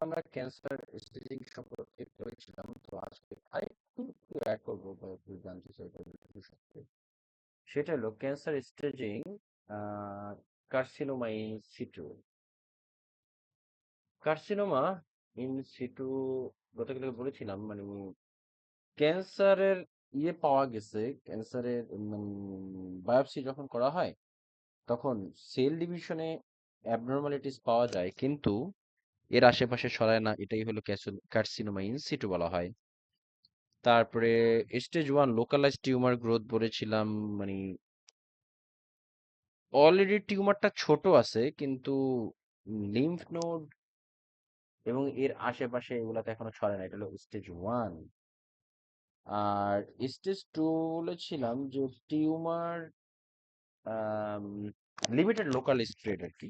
আমরা cancer staging সম্পর্কে পড়েছিলাম, তো আজকে আরেকটু অ্যাড করবো বা একটু জানতে চাইবো বিষয়ে। সেটা হলো cancer staging, carcinoma in situ. Carcinoma in situ গতকালকে বলেছিলাম, মানে ক্যান্সারের পাওয়া গেছে, ক্যান্সারের বায়োপসি যখন করা হয় তখন সেল ডিভিশনে অ্যাবনর্মালিটিস পাওয়া যায়, কিন্তু এর আশেপাশে সরায় না, এটাই হলো কার্সিনোমা ইন সিটু বলা হয়। তারপরে স্টেজ 1 লোকালাইজ টিউমার গ্রোথ বলেছিলাম, মানে অলরেডি টিউমারটা ছোট আছে, কিন্তু লিম্ফ নোড এবং এর আশেপাশে এগুলাতে এখনো ছড়ায় না, এটা হলো স্টেজ 1। আর স্টেজ 2 বলেছিলাম যে টিউমার লিমিটেড লোকাল স্প্রেড আর কি।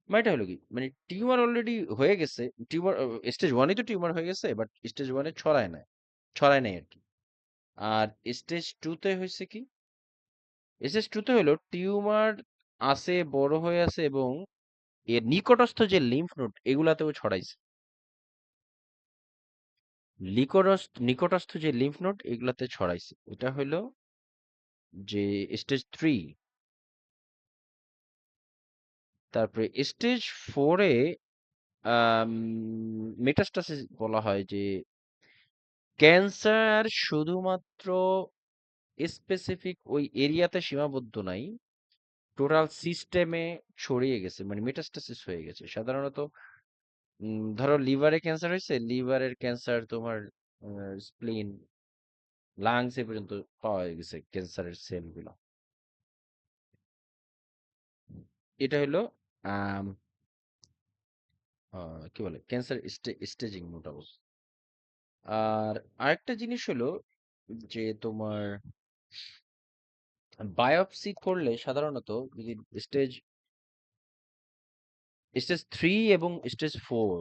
মানে এটা হলো কি, মানে টিউমার অলরেডি হয়ে গেছে, টিউমার স্টেজ 1 তো টিউমার হয়ে গেছে, বাট স্টেজ 1 ছড়ায় নাই আর কি। আর স্টেজ 2 তে হয়েছে কি, স্টেজ 2 তে হলো টিউমার আছে, বড় হয়ে আছে এবং এর নিকটস্থ যে লিম্ফ নোড এগুলাতেও ছড়াইছে। নিকটস্থ যে লিম্ফ নোড এগুলাতে ছড়াইছে, এটা হলো যে স্টেজ 3। তারপরে স্টেজ 4-এ মেটাস্টাসিস বলা হয়, যে ক্যান্সার শুধুমাত্র স্পেসিফিক ওই এরিয়াতে সীমাবদ্ধ নাই, টোটাল সিস্টেমে ছড়িয়ে গেছে, মানে মেটাস্টাসিস হয়ে গেছে। সাধারণত ধরো লিভারে ক্যান্সার হয়েছে, লিভারের ক্যান্সার তোমার স্প্লিন, লাংস এ পর্যন্ত পাওয়া গেছে ক্যান্সারের সেলগুলো। এটা হলো আম, কি বলে ক্যান্সার স্টেজিং মোটামুটি। আর আরেকটা জিনিস হলো যে তোমার বায়োপসি করলে সাধারণত যদি স্টেজ স্টেজ 3 এবং স্টেজ 4,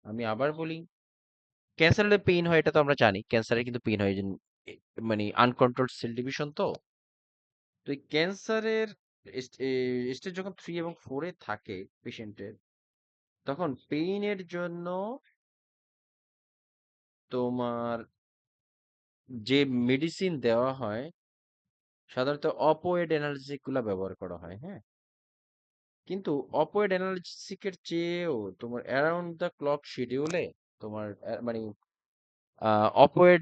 আমি আবার বলি, ক্যান্সারের পেইন হয় এটা তো আমরা জানি, ক্যান্সারের কিন্তু পেইন হয়, মানে আনকন্ট্রোলড সেল ডিভিশন। তো তো এই ক্যান্সারের স্টেজ যখন 3 এবং 4-এ থাকে পেশেন্টের, তখন পেইনের জন্য তোমার যে মেডিসিন দেওয়া হয় সাধারণত অপয়েড অ্যানালজেসিক গুলা ব্যবহার করা হয়, হ্যাঁ। কিন্তু অপয়েড অ্যানালজেসিকের চেয়েও তোমার অ্যারাউন্ড দ্য ক্লক শিডিউলে তোমার মানে অপয়েড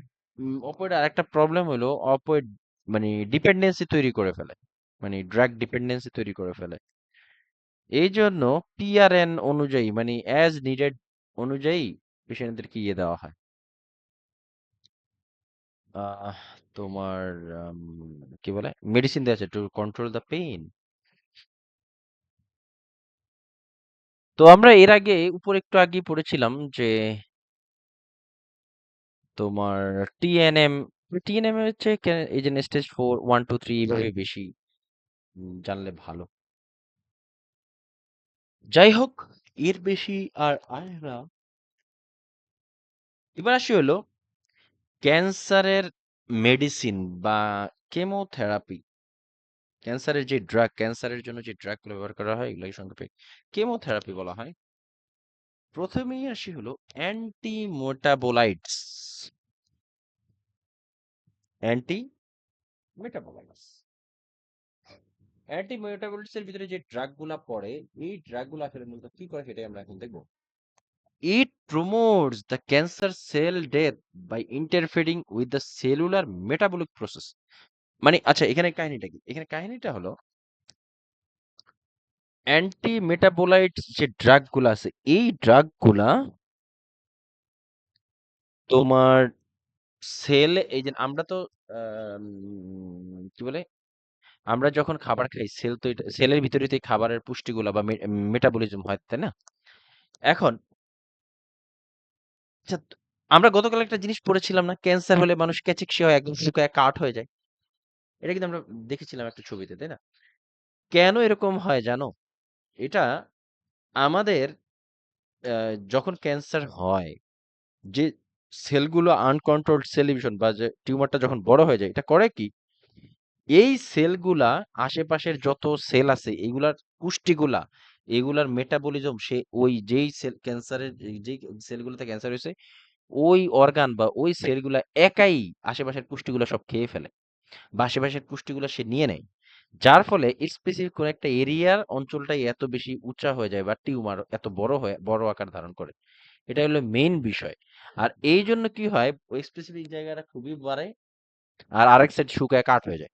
অপয়েড আর একটা প্রবলেম হলো, অপয়েড মানে ডিপেন্ডেন্সি তৈরি করে ফেলে, মানে ড্রাগ ডিপেন্ডেন্সি তৈরি করে ফেলে। এই জন্য পিআরএন অনুযায়ী, মানে অ্যাজ নিডেড অনুযায়ী পেশেন্টদেরকে দেওয়া হয়। আহ, তোমার কি বলে মেডিসিন দেওয়া আছে টু কন্ট্রোল দ্য পেইন। তো আমরা এর আগে উপর একটু আগে পড়েছিলাম যে তোমার টিএনএম, টিএনএম হচ্ছে এই যে স্টেজ 4, 1, 2, 3 এইভাবে বেশি জানলে ভালো। যাই হোক, এর বেশি আর আয় না। এবার আসি হলো ক্যান্সারের মেডিসিন বা কেমোথেরাপি। ক্যান্সারের যে ড্রাগ, ক্যান্সারের জন্য যে ড্রাগগুলো ব্যবহার করা হয় এগুলোকে সংক্ষেপে কেমোথেরাপি বলা হয়। প্রথমেই আসি হলো অ্যান্টি মেটাবোলাইটস। অ্যান্টি মেটাবোলাইটস এর ভিতরে যে ড্রাগগুলা পড়ে, এই ড্রাগগুলো আসলে মূলত কি করে সেটাই আমরা এখন দেখবো। It promotes the cancer cell death by interfering with the cellular metabolic process. মানে আচ্ছা, এখানে কাহিনীটা কি, এখানে কাহিনীটা হলো অ্যান্টি মেটাবোলাইটস যে ড্রাগগুলো আছে, এই ড্রাগগুলা তোমার সেল, এই যে আমরা তো কি বলে, আমরা যখন খাবার খাই সেল তো সেলের ভিতরে তো এই খাবারের পুষ্টিগুলা বা মেটাবলিজম হয়, তাই না? এখন আচ্ছা, আমরা গতকাল একটা জিনিস পড়েছিলাম না, ক্যান্সার হলে মানুষ ক্যাচিকশি হয়, একদম শুকায় কাঠ হয়ে যায়। এটা কিন্তু আমরা দেখেছিলাম একটা ছবিতে, তাই না? কেন এরকম হয় জানো? এটা আমাদের যখন ক্যান্সার হয়, যে সেলগুলো আনকন্ট্রোলড সেল ডিভিশন বা যে টিউমারটা যখন বড় হয়ে যায়, এটা করে কি, এই সেলগুলা আশেপাশের যত সেল আছে এইগুলার পুষ্টিগুলা এগুলার মেটাবলিজম সে ওই যেই সেল ক্যান্সারের যেই সেলগুলোতে ক্যান্সার হয়েছে ওই অর্গান বা ওই সেলগুলা একাই আশেপাশের পুষ্টিগুলো সব খেয়ে ফেলে বা আশেপাশের পুষ্টিগুলো সে নিয়ে নেয়, যার ফলে স্পেসিফিক কোন একটা এরিয়ার অঞ্চলটাই এত বেশি উঁচা হয়ে যায় বা টিউমার এত বড় আকার ধারণ করে। এটা হলো মেইন বিষয়। আর এই জন্য কি হয়, ওই স্পেসিফিক জায়গাটা খুবই বাড়ে আর আরেক সাইড শুকায় কাঠ হয়ে যায়।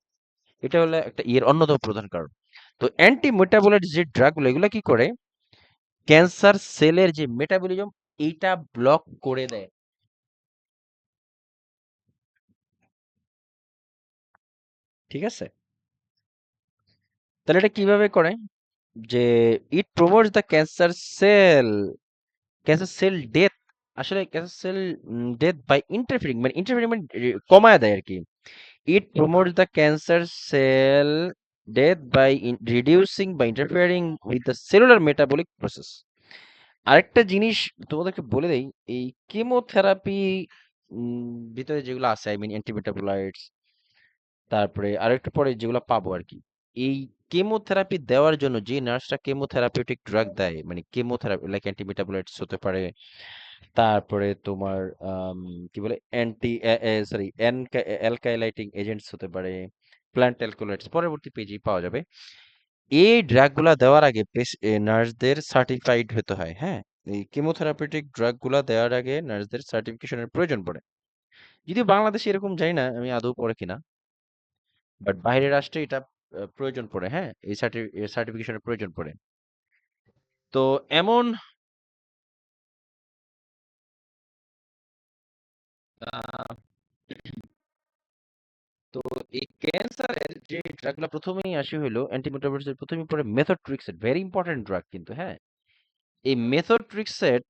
এটা হলো একটা এর অন্যতম প্রধান কারণ। তো অ্যান্টি মেটাবোলাইট যে ড্রাগগুলো এগুলো কি করে, ক্যান্সার সেলের যে মেটাবলিজম এইটা ব্লক করে দেয়। ঠিক আছে, তাহলে এটা কিভাবে করে, যে it promotes the cancer cell death. আসলে cancer cell death by interfering, মানে ইন্টারফিয়ারিং মানে কমায় দেয় আর কি। It promotes the cancer cell death by reducing বা interfering with the cellular metabolic process. আরেকটা জিনিস তোমাদেরকে বলে দেই, এই কেমোথেরাপি ভিতরে যেগুলো আছে, আই মিন অ্যান্টিমেটাবোলাইটস, তারপরে আরেকটু পরে যেগুলো পাবো আর কি, এই কেমোথেরাপি দেওয়ার জন্য যে নার্সটা কেমোথেরাপিউটিক ড্রাগ দেয়, মানে কেমোথেরাপি লাইক অ্যান্টিমেটাবোলাইটস হতে পারে, তারপরে তোমার কি বলে অ্যান্টি সরি অ্যালকাইলাইটিং এজেন্টস হতে পারে, প্ল্যান্ট অ্যালকোলাইটস পরবর্তী পেজেই পাওয়া যাবে। এই ড্রাগগুলা দেওয়ার আগে নার্সদের সার্টিফাইড হতে হয়, হ্যাঁ। এই কেমোথেরাপিউটিক ড্রাগগুলা দেওয়ার আগে নার্সদের সার্টিফিকেশনের প্রয়োজন পড়ে। যদিও বাংলাদেশে এরকম জানি না আমি আদৌ পড়ে কিনা, বাট বাইরের রাষ্ট্রে এটা প্রয়োজন পড়ে, হ্যাঁ, এই সার্টিফিকেশনের প্রয়োজন পড়ে। তো এমন আহ, তো এই ক্যান্সারের যে ড্রাগগুলো প্রথমেই আসি হলো অ্যান্টিমেটাবলিক্সের প্রথমেই পড়ে মেথোট্রিক্সেট, ভেরি ইম্পর্টেন্ট ড্রাগ কিন্তু, হ্যাঁ। এই মেথোট্রিক্সেট,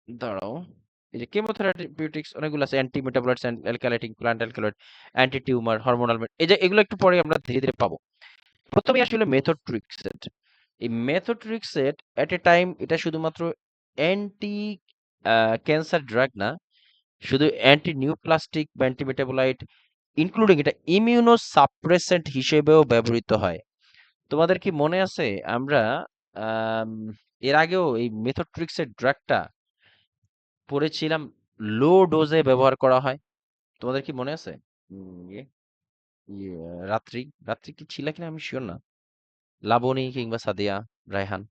দাঁড়াও, এই যে কেমোথেরাপিউটিক্স অনেকগুলো আছে, anti metabolites, alkylating, plant alkaloid, anti tumour, hormonal, এই যে এগুলো একটু পরে আমরা ধীরে ধীরে পাবো। প্রথমেই আসলে মেথোট্রিক্সেট। এই মেথোট্রিক্সেট এট এ টাইম এটা শুধুমাত্র অ্যান্টি ক্যান্সার ড্রাগ না, শুধু অ্যান্টি নিউপ্লাস্টিক বা অ্যান্টি মেটাবোলাইট ইনক্লুডিং এটা ইমিউনো সাপ্রেসেন্ট হিসেবেও ব্যবহৃত হয়। তোমাদের কি মনে আছে আমরা আম, এর আগেও এই মেথোট্রিক্সের ড্রাগটা পড়েছিলাম, লো ডোজে ব্যবহার করা হয়। তোমাদের কি মনে আছে? ইয়ে ইয়ে, রাত্রি রাত্রি কি ছিল কিনা আমি শিওর না, লাবণী কিংবা সাদিয়া, রায়হান,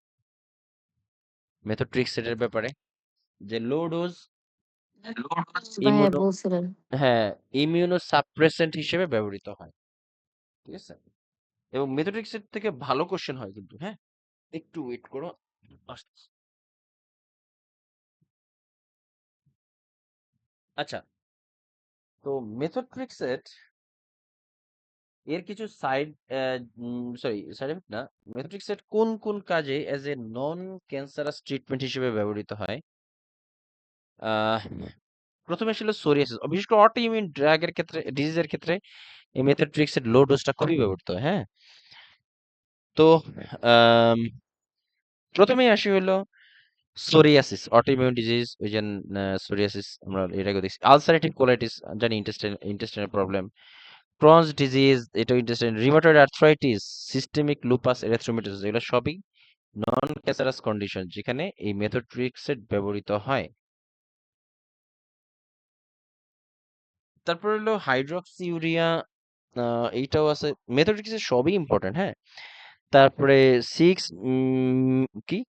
মেথোট্রিক্সেটের ব্যাপারে, যে লো ডোজ ভাইয়া ইমিউনো, বলছিলেন। হ্যাঁ, ইমিউনো সাপ্রেসেন্ট হিসেবে ব্যবহৃত হয়। ঠিক আছে, এবং মেথোট্রিক্সের থেকে ভালো কোশ্চেন হয় কিন্তু, হ্যাঁ। একটু ওয়েট করো, আসছি। আচ্ছা, তো মেথোট্রিক্সেট এর কিছু সাইড এফেক্ট না, মেথোট্রিক্সেট কোন কোন কাজে as a non cancerous treatment হিসেবে ব্যবহৃত হয়। আহ প্রথমে ছিল সোরিয়াসিস, বিশেষ করে অটোইমিউন ড্রাগের ক্ষেত্রে, ডিজিজের ক্ষেত্রে এই মেথোট্রিক্সের লো ডোজটা খুবই ব্যবহৃত হয়, হ্যাঁ। তো আম, প্রথমেই আসি হলো সোরিয়াসিস, অটোইমিউন ডিজিজ, ওই যে সোরিয়াসিস আমরা এর আগে দেখছি, আলসারেটিভ কোলাইটিস জানি, ইন্টেস্টাইনাল প্রবলেম, ক্রনস ডিজিজ, এটা intestine, rheumatoid arthritis, systemic lupus erythematosus, এগুলো সবই নন ক্যান্সারাস কন্ডিশন যেখানে এই মেথোট্রিক্সেট ব্যবহৃত হয়। তারপর হলো হাইড্রক্সিউরিয়া, এইটাও আছে। মেথোট্রিক্সের সবই ইম্পর্টেন্ট, হ্যাঁ। তারপরে সিক্স কি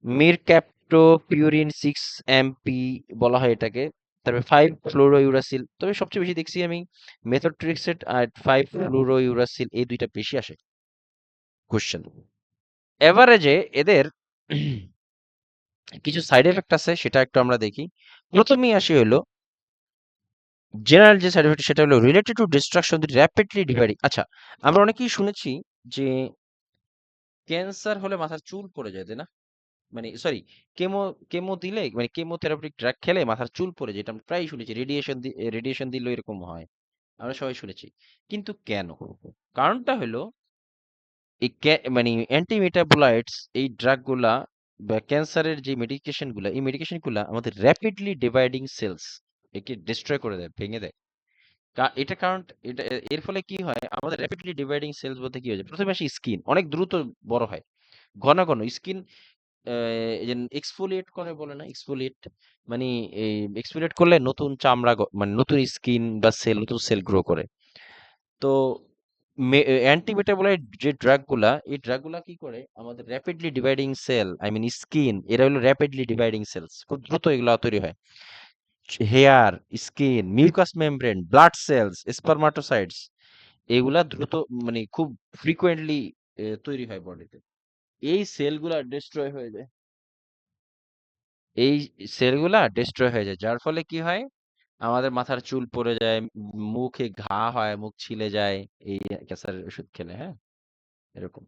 মিরক্যাপটোপিউরিন 6 MP বলা হয় এটাকে। তারপরে 5 ফ্লুরোইউরাসিল, তবে সবচেয়ে বেশি দেখছি আমি মেথোট্রিক্সেট আর 5 ফ্লুরোইউরাসিল, এই দুইটা বেশি আসে কোশ্চেন। এভারেজে এদের কিছু সাইড এফেক্ট আছে, সেটা একটু আমরা দেখি। প্রথমেই আসি হলো জেনারেল যে সাইড এফেক্ট, সেটা হলো related to destruction rapidly dividing. আচ্ছা, আমরা অনেকেই শুনেছি যে ক্যান্সার হলে মাথার চুল পড়ে যায়, তাই না? মানে সরি, কেমো কেমো দিলে, মানে কেমোথেরাপিউটিক ড্রাগ খেলে মাথার চুল পড়ে যায়, এটা আমরা প্রায়ই শুনেছি। রেডিয়েশন দিলেও এরকম হয়, আমরা সবাই শুনেছি। কিন্তু কেন? কারণটা হলো এই মানে অ্যান্টি মেটাবোলাইটস, এই ড্রাগগুলা বা ক্যান্সারের যে মেডিকেশন গুলা, এই মেডিকেশন গুলা আমাদের র্যাপিডলি ডিভাইডিং সেলস একে ডিস্ট্রয় করে দেয়, ভেঙে দেয়। এটা কারণ, এটা এর ফলে কি হয়, আমাদের র্যাপিডলি ডিভাইডিং সেলস বলতে কি হয়, প্রথমে আসি স্কিন অনেক দ্রুত বড় হয়, ঘন ঘন স্কিন এই যে এক্সফোলিয়েট করে বলে না, এক্সফোলিয়েট মানে এই এক্সফোলিয়েট করলে নতুন চামড়া মানে নতুন স্কিন বা সেল, নতুন সেল গ্রো করে। তো অ্যান্টিমেটাবোলাইট যে ড্রাগগুলা, এই ড্রাগগুলা কি করে আমাদের rapidly dividing cell, I mean skin, এরা হলো র্যাপিডলি ডিভাইডিং সেলস, খুব দ্রুত এগুলা তৈরি হয়। Hair, skin, mucous membrane, blood cells, spermatocytes, এগুলা দ্রুত মানে খুব ফ্রিকোয়েন্টলি তৈরি হয় বডিতে। এই সেলগুলা ডিস্ট্রয় হয়ে যায়, এই সেলগুলা ডিস্ট্রয় হয়ে যায়, যার ফলে কি হয় আমাদের মাথার চুল পড়ে যায়, মুখে ঘা হয়, মুখ ছিলে যায় এই ক্যান্সারের ওষুধ খেলে, হ্যাঁ, এরকম।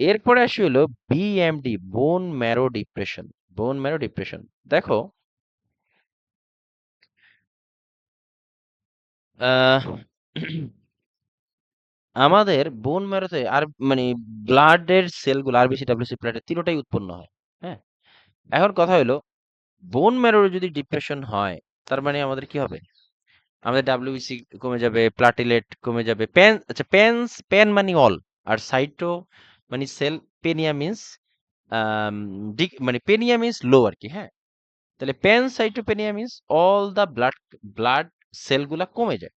এরপরে আসি হলো বিএমডি, বোন ম্যারো ডিপ্রেশন। বোন ম্যারো ডিপ্রেশন, দেখো আহ আমাদের বোন ম্যারোতে আর মানে ব্লাডের সেলগুলো আরবিসি ডাব্লিউসি প্লেটের তিনটাই উৎপন্ন হয়, হ্যাঁ। এখন কথা হলো বোন ম্যারোর যদি ডিপ্রেশন হয় তার মানে আমাদের কি হবে, আমাদের ডাব্লিউবিসি কমে যাবে, প্লাটিলেট কমে যাবে, প্যান, আচ্ছা প্যান মানে অল, আর সাইটো মানে সেল, পেনিয়া মিন্স মানে পেনিয়া মিন্স লো আর কি, হ্যাঁ। তাহলে pancytopenia means all the blood সেলগুলা কমে যায়।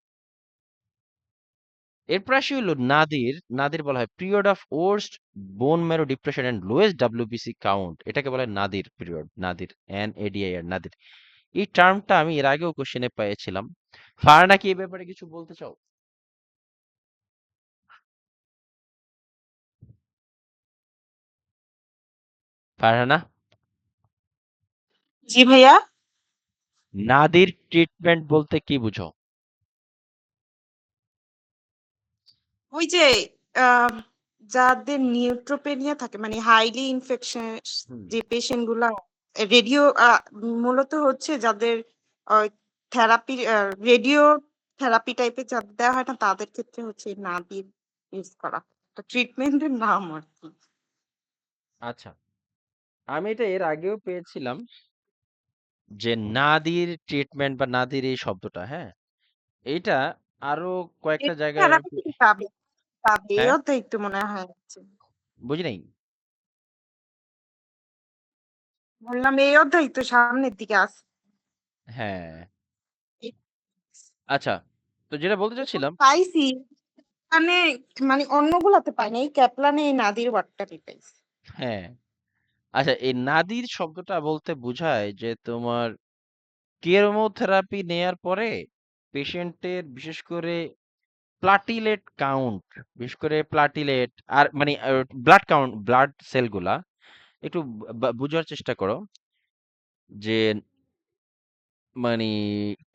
এরপর আসি হলো নাদির। নাদির বলা হয় period of worst bone marrow depression and lowest WBC count, এটাকে বলা হয় nadir period, nadir, NADIR, nadir. এই টার্মটা আমি এর আগেও কোশ্চেনে পেয়েছিলাম। ফারহানা কি এই ব্যাপারে কিছু বলতে চাও? ফারহানা, জি ভাইয়া। নাদির ট্রিটমেন্ট বলতে কি বুঝো? ওই যে আহ, যাদের নিউট্রোপেনিয়া থাকে মানে হাইলি ইনফেকশন হুম। যে পেশেন্ট গুলা রেডিও মূলত হচ্ছে যাদের থেরাপি রেডিও থেরাপি টাইপের যাদের দেওয়া হয় না তাদের ক্ষেত্রে হচ্ছে নাদির ইউজ করা, তো ট্রিটমেন্টের নাম আর কি। আচ্ছা, আমি এটা এর আগেও পেয়েছিলাম যে নাদির ট্রিটমেন্ট বা নাদির এই শব্দটা, হ্যাঁ, এইটা আরো কয়েকটা জায়গায় আর থেরাপি কি। পাবে পাবে হ্যাঁ, এও তো একটু মনে হয় হচ্ছে। বুঝি নাই। বললাম এই অধ্যায় তো সামনের দিকে আছে। হ্যাঁ, আচ্ছা, তো যেটা বলতে চাচ্ছিলাম, পাইছি মানে, মানে অন্যগুলাতে পাইনি, এই ক্যাপলানে এই নাদির ওয়ার্ডটাই পাইছি। হ্যাঁ, আচ্ছা, এই নাদির শব্দটা বলতে বোঝায় যে তোমার কেমোথেরাপি নেয়ার পরে পেশেন্টের বিশেষ করে প্লাটিলেট কাউন্ট, বিশেষ করে প্লাটিলেট আর মানে ব্লাড কাউন্ট, ব্লাড সেলগুলা একটু বুঝার চেষ্টা করো যে মানে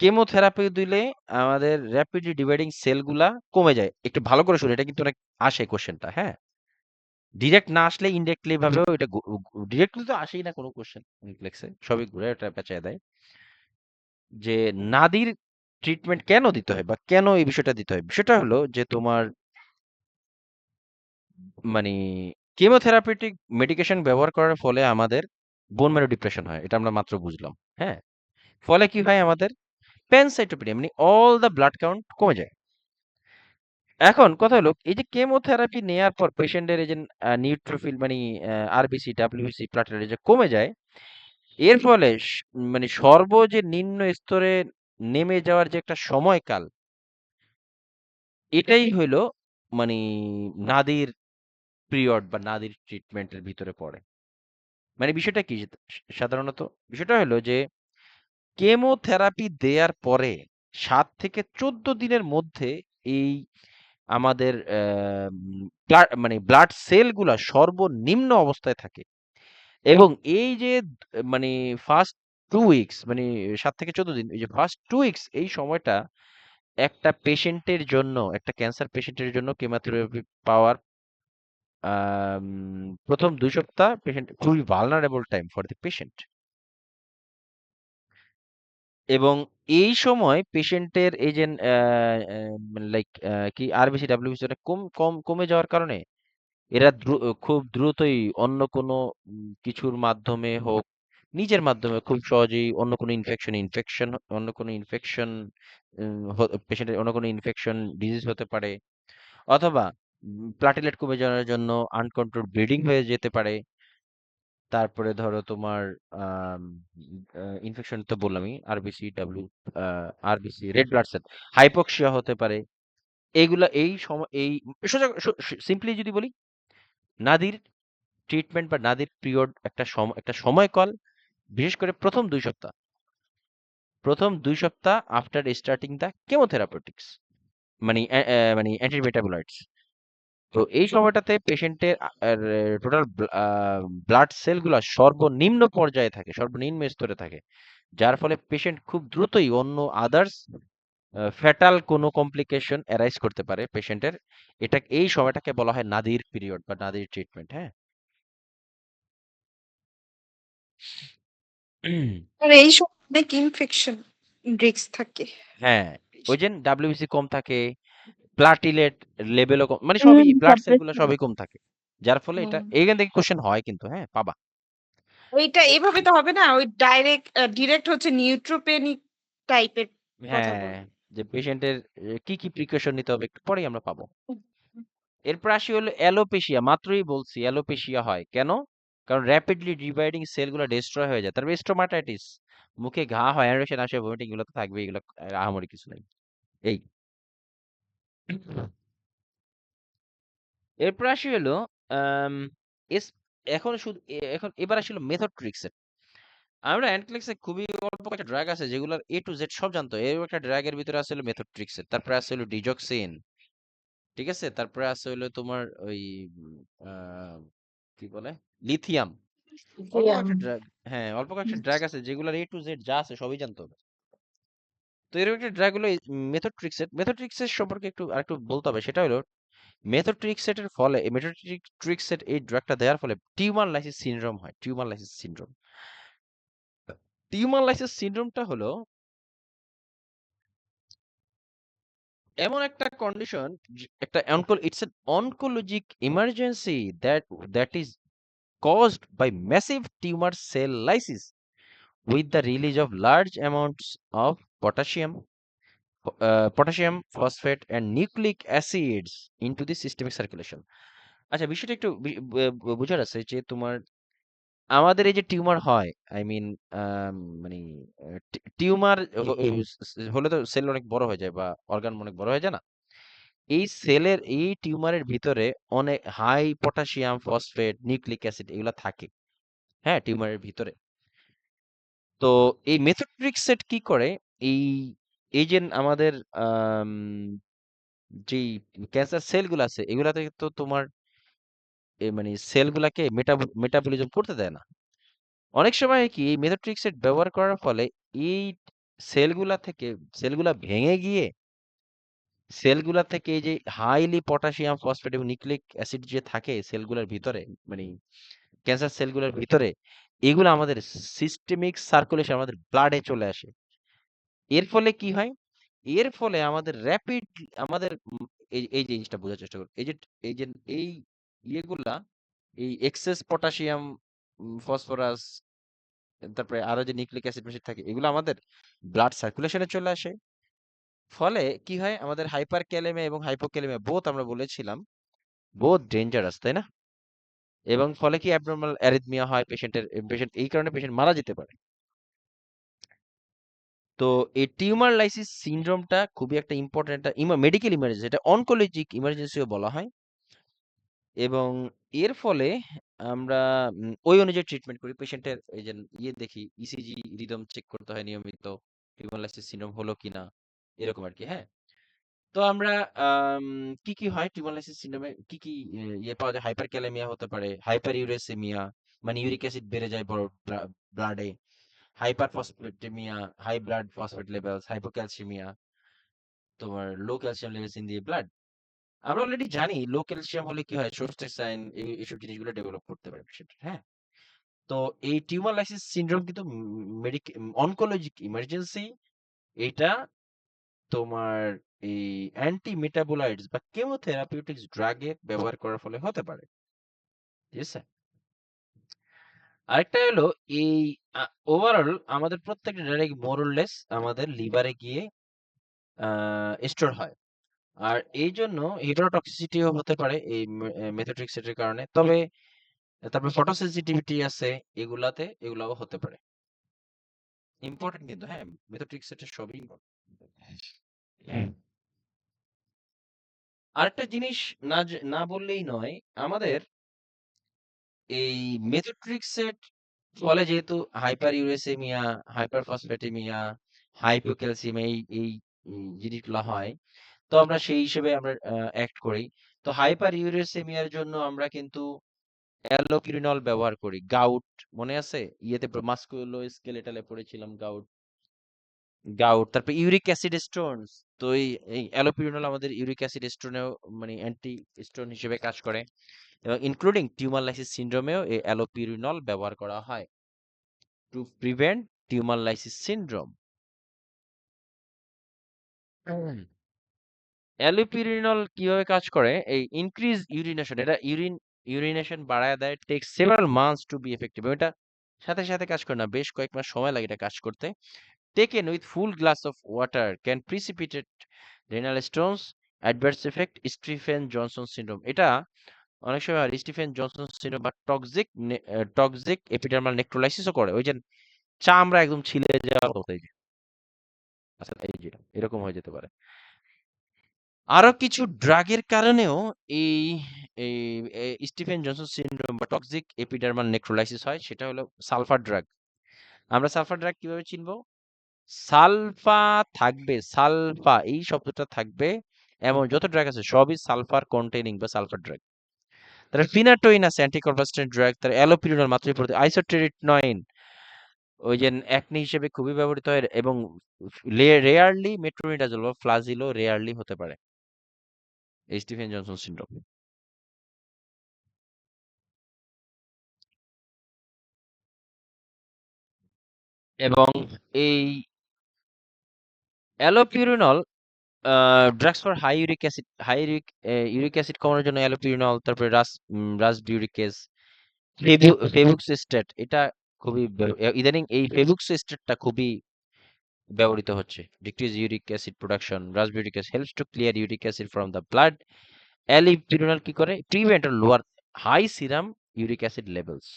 কেমোথেরাপি দিলে আমাদের র্যাপিডলি ডিভাইডিং সেলগুলা কমে যায়। একটু ভালো করে শুনো, এটা কিন্তু অনেক আসে কোশ্চেনটা, হ্যাঁ। ডিরেক্ট না আসলে ইনডিরেক্টলি ভাবেও এটা, ডিরেক্টলি তো আসেই না কোনো কোশ্চেন লেখছে, সবই ঘুরে এটা পেঁচায় দেয় যে নাদির ট্রিটমেন্ট কেন দিতে হয় বা কেন এই বিষয়টা দিতে হয়। বিষয়টা হলো যে তোমার মানে কেমোথেরাপিউটিক মেডিকেশন ব্যবহার করার ফলে আমাদের বোন ম্যারো ডিপ্রেশন হয়, এটা আমরা মাত্র বুঝলাম, হ্যাঁ। ফলে কি হয় আমাদের প্যানসাইটোপেনিয়া মানে অল দ্য ব্লাড কাউন্ট কমে যায়। এখন কথা হলো এই যে কেমোথেরাপি নেয়ার পর পেশেন্টের এই যে নিউট্রোফিল মানে আরবিসি ডাব্লিউবিসি প্লাটেলেট যে কমে যায়, এর ফলে মানে সর্ব যে নিম্ন স্তরে নেমে যাওয়ার যে একটা সময়কাল, এটাই হইলো মানে নাদির পিরিয়ড বা নাদির ট্রিটমেন্টের ভিতরে পড়ে। মানে বিষয়টা কি সাধারণত বিষয়টা হলো যে কেমোথেরাপি দেয়ার পরে ৭ থেকে ১৪ দিনের মধ্যে এই আমাদের মানে ব্লাড সেলগুলা সর্বনিম্ন অবস্থায় থাকে, এবং এই যে মানে ফার্স্ট 2 উইকস মানে ৭ থেকে ১৪ দিন, এই যে ফার্স্ট 2 উইকস এই সময়টা একটা পেশেন্টের জন্য, একটা ক্যান্সার পেশেন্টের জন্য কেমোথেরাপি পাওয়ার আম ১ম ২ সপ্তাহ পেশেন্ট খুবই vulnerable time for the patient. এবং এই সময় পেশেন্টের এই যে লাইক কি আরবিসি ডাব্লিউবিসি কম কম কমে যাওয়ার কারণে এরা খুব দ্রুতই অন্য কোনো কিছুর মাধ্যমে হোক, নিজের মাধ্যমে খুব সহজেই অন্য কোনো ইনফেকশন, অন্য কোনো ইনফেকশন পেশেন্টের অন্য কোনো ইনফেকশন ডিজিজ হতে পারে, অথবা প্লাটেলেট কমে যাওয়ার জন্য আনকন্ট্রোল ব্লিডিং হয়ে যেতে পারে। তারপরে ধরো তোমার ইনফেকশন তো বললামই, RBC W RBC red blood cell, hypoxia হতে পারে। এইগুলা এই সময় এই সোজা সিম্পলি যদি বলি, নাদির ট্রিটমেন্ট বা নাদির পিরিয়ড একটা সময়কাল, বিশেষ করে প্রথম 2 সপ্তাহ আফটার স্টার্টিং দ্য কেমোথেরাপিউটিক্স, মানে মানে অ্যান্টিমেটাবোলাইটস। তো এই সময়টাতে পেশেন্টের টোটাল ব্লাড সেলগুলো সর্বনিম্ন পর্যায়ে থাকে, সর্বনিম্ন স্তরে থাকে, যার ফলে পেশেন্ট খুব দ্রুতই অন্য আদার্স ফ্যাটাল কোনো কমপ্লিকেশন অ্যারাইজ করতে পারে পেশেন্টের। এই সময়টাকে বলা হয় নাদির পিরিয়ড বা নাদির ট্রিটমেন্ট। হ্যাঁ। আর এই সময় অনেক ইনফেকশন রিস্ক থাকে। হ্যাঁ, ওই যে ডাব্লিউবিসি কম থাকে, প্লাটিলেট লেভেলও কম, মানে হুম, সবই ব্লাড সেলগুলো সাপ্রেসিভ। সবই কম থাকে, যার ফলে হুম। এটা এইখান থেকে কোশ্চেন হয় কিন্তু, হ্যাঁ, পাবা। ওইটা এভাবে তো হবে না। ওই ডিরেক্ট হচ্ছে নিউট্রোপেনিক টাইপের কথা হ্যাঁ, বলবে। যে পেশেন্টের কি কি প্রিকশন নিতে হবে একটু পরেই আমরা পাবো। হুম, এরপর আসি হলো অ্যালোপেশিয়া। মাত্রই বলছি অ্যালোপেশিয়া হয় কেন? কারণ র্যাপিডলি ডিভাইডিং সেলগুলো ডিস্ট্রয় হয়ে যায়। তারপর স্টোমাটাইটিস, মুখে ঘা হয়, অ্যানোরেশন আসে, ভমিটিং, এগুলো তো থাকবে, এগুলো আহামরি কিছু নাই। এই এরপর আসি হলো আম, এস এখন শুধু এবার আসি হলো মেথড ট্রিক্স। আমরা অ্যান্টক্লেক্সে খুবই অল্প কয়েকটা ড্রাগ আছে যেগুলোর এ টু জেড সব জানতো। এর একটা ড্রাগের ভিতরে আছে হলো মেথড ট্রিক্সের, তারপরে আছে হলো ডিজক্সিন, ঠিক আছে, তারপরে আছে হলো তোমার ওই উম, আহ, কি বলে, লিথিয়াম। জি, অল্প কয়েকটা ড্রাগ, হ্যাঁ, অল্প কয়েকটা ড্রাগ আছে যেগুলোর এ টু জেড যা আছে সবই জানতো। তো এরকম একটা ড্রাগ হলো মেথড ট্রিক্সের সম্পর্কে আরেকটু বলতে হবে। সেটা হলো মেথড ফলে, এই মেথড ট্রিক্সেট এই ড্রাগটা দেওয়ার ফলে টিউমার লাইসিস সিনড্রোম হয়। টিউমার লাইসিস সিনড্রোমটা হলো এমন একটা কন্ডিশন, একটা it's an oncologic emergency that is caused by massive tumor cell lysis with the release of large amounts of potassium phosphate and nucleic acids into the systemic circulation. আচ্ছা, বিষয়টা একটু বোঝার আছে যে তোমার আমাদের এই যে টিউমার হয়, আই মিন মানে টিউমার হলে তো সেল অনেক বড় হয়ে যায় বা অর্গান অনেক বড় হয়ে যায় না। এই টিউমারের ভিতরে অনেক high potassium phosphate nucleic acid এগুলা থাকে, হ্যাঁ, টিউমারের ভিতরে। তো এই মেথোট্রিক্সেট কি করে, এই এই যে আমাদের আম, যেই ক্যান্সার সেলগুলো আছে এগুলাতে তো তোমার মানে সেলগুলাকে মেটাবলিজম করতে দেয় না। অনেক সময় কি এই মেথোট্রিক্সেট ব্যবহার করার ফলে এই সেলগুলা থেকে সেলগুলা ভেঙে গিয়ে সেলগুলা থেকে এই যে হাইলি পটাশিয়াম ফসফেট এবং নিউক্লিক অ্যাসিড যে থাকে সেলগুলোর ভিতরে, মানে ক্যান্সার সেলগুলোর ভিতরে, এগুলো আমাদের সিস্টেমিক সার্কুলেশন, আমাদের ব্লাডে চলে আসে। এর ফলে কি হয়? এর ফলে আমাদের র্যাপিড আমাদের এই যে জিনিসটা বোঝার চেষ্টা করুন। এই যে এই ইয়েগুলা, এই এক্সেস পটাশিয়াম, ফসফরাস, তারপরে আরো যে নিউক্লিক অ্যাসিড মেসিড থাকে, এগুলো আমাদের ব্লাড সার্কুলেশনে চলে আসে। ফলে কি হয়, আমাদের হাইপার ক্যালেমিয়া এবং হাইপোক্যালেমিয়া বোথ আমরা বলেছিলাম, বোথ ডেঞ্জারাস, তাই না? এবং ফলে কি অ্যাবনরমাল অ্যারিথমিয়া হয় পেশেন্ট এই কারণে পেশেন্ট মারা যেতে পারে। তো এই টিউমার লাইসিস সিনড্রোমটা খুবই একটা ইম্পর্টেন্ট একটা মেডিকেল ইমার্জেন্সি, এটা অনকোলজিক ইমার্জেন্সিও বলা হয়। এবং এর ফলে আমরা ওই অনুযায়ী ট্রিটমেন্ট করি পেশেন্টের। এই যে দেখি ইসিজি রিদম চেক করতে হয় নিয়মিত, টিউমার লাইসিস সিনড্রোম হলো কিনা, এরকম আর কি। হ্যাঁ। তো আমরা আম, কি কি হয় টিউমার লাইসিস সিনড্রোমে, কি কি পাওয়া যায়? হাইপার ক্যালেমিয়া হতে পারে, হাইপার ইউরেসিমিয়া, মানে ইউরিক অ্যাসিড বেড়ে যায় বড় ব্লাডে, hyperphosphataemia, high blood phosphate levels, hypocalcaemia, তোমার low calcium levels in the blood. আমরা অলরেডি জানি লো ক্যালসিয়াম হলে কি হয়, শোস্টের সাইন, এইসব জিনিসগুলো ডেভেলপ করতে পারে পেশেন্ট। হ্যাঁ। তো এই টিউমার লাইসিস সিনড্রোম কিন্তু অনকোলজিক ইমার্জেন্সি। এটা তোমার এই অ্যান্টি মেটাবোলাইটস বা কেমোথেরাপিউটিক্স ড্রাগের ব্যবহার করার ফলে হতে পারে, ঠিক আছে। আরেকটা হলো এই ওভারঅল আমাদের প্রত্যেকটা ড্রাগ মোরলেস আমাদের লিভারে গিয়ে স্টোর হয়। আর এই জন্য হিটারোটক্সিসিটিও হতে পারে এই মেথোট্রেক্সেটের কারণে। তবে তারপরে ফটোসেনসিটিভিটি আছে, এগুলাও হতে পারে। ইম্পর্টেন্ট কিন্তু, হ্যাঁ, মেথোট্রেক্সেটের সবই ইম্পর্টেন্ট। আরেকটা জিনিস না বললেই নয়, আমাদের এই মেথোট্রেক্সেট ফলে যেহেতু হাইপার ইউরেসেমিয়া, হাইপার ফসফেটেমিয়া, হাইপোক্যালসিমিয়া এই জিনিসগুলো হয়, তো আমরা সেই হিসেবে আমরা অ্যাক্ট করি। তো হাইপার ইউরেসেমিয়ার জন্য আমরা কিন্তু অ্যালোপিরিনল ব্যবহার করি। গাউট মনে আছে? ইয়েতে মাস্কুলোস্কেলেটালে পড়েছিলাম গাউট। তারপর ইউরিক অ্যাসিড স্টোনস। তো এই অ্যালোপিরিনল আমাদের ইউরিক অ্যাসিড স্টোনেও মানে অ্যান্টি স্টোন হিসেবে কাজ করে। এবং ইনক্লুডিং টিউমার লাইসিস সিন্ড্রোমেও এই অ্যালোপিরিনল ব্যবহার করা হয় to prevent tumour lysis syndrome. Allopurinol কিভাবে কাজ করে? এই ইনক্রিজ ইউরিনেশন, এটা ইউরিনেশন বাড়ায় দেয়, take several months to be effective. এটা সাথে সাথে কাজ করে না, বেশ কয়েক মাস সময় লাগে এটা কাজ করতে। Taken with full glass of water can precipitate renal stones, adverse effect Stephen Johnson syndrome. এটা অনেক সময় স্টিফেন জনসন সিন্ড্রোম বা টক্সিক এপিডার্মাল নেক্রোলাইসিসও করে। ওই যে চামড়া একদম ছিলে যাওয়ার মতো, এই যে আচ্ছা এই যে এরকম হয়ে যেতে পারে। আরো কিছু ড্রাগের কারণেও এই এই স্টিফেন জনসন সিনড্রোম বা টক্সিক এপিডার্মাল নেক্রোলাইসিস হয়, সেটা হলো সালফার ড্রাগ। আমরা সালফার ড্রাগ কিভাবে চিনবো? সালফা থাকবে, সালফা এই শব্দটা থাকবে এমন যত ড্রাগ আছে সবই সালফার কন্টেইনিং বা সালফার ড্রাগ। তার ফিনাটোইন আছে অ্যান্টিকনভালসেন্ট ড্রাগ, তার অ্যালোপিরিনল মাত্রই পড়তে, আইসোটেরিটনয়েন ওই যে অ্যাকনি হিসেবে খুবই ব্যবহৃত হয়, এবং রেয়ারলি মেট্রোনিডাজোল বা ফ্লাজিলো রেয়ারলি হতে পারে এই স্টিফেন জনসন সিনড্রোম। এবং এই allopurinol drugs for uric acid কমানোর জন্য অ্যালোপিউরিনল, তারপরে রাসবিউরিকেজ, ফেবুক্সিস্টেট, এটা খুবই ইদানিং এই ফেবুক্সিস্টেটটা খুবই ব্যবহৃত হচ্ছে। Decrease uric acid production, rasburicase helps to clear uric acid from the blood. Allopurinol কি করে? Prevent or lower high serum uric acid levels.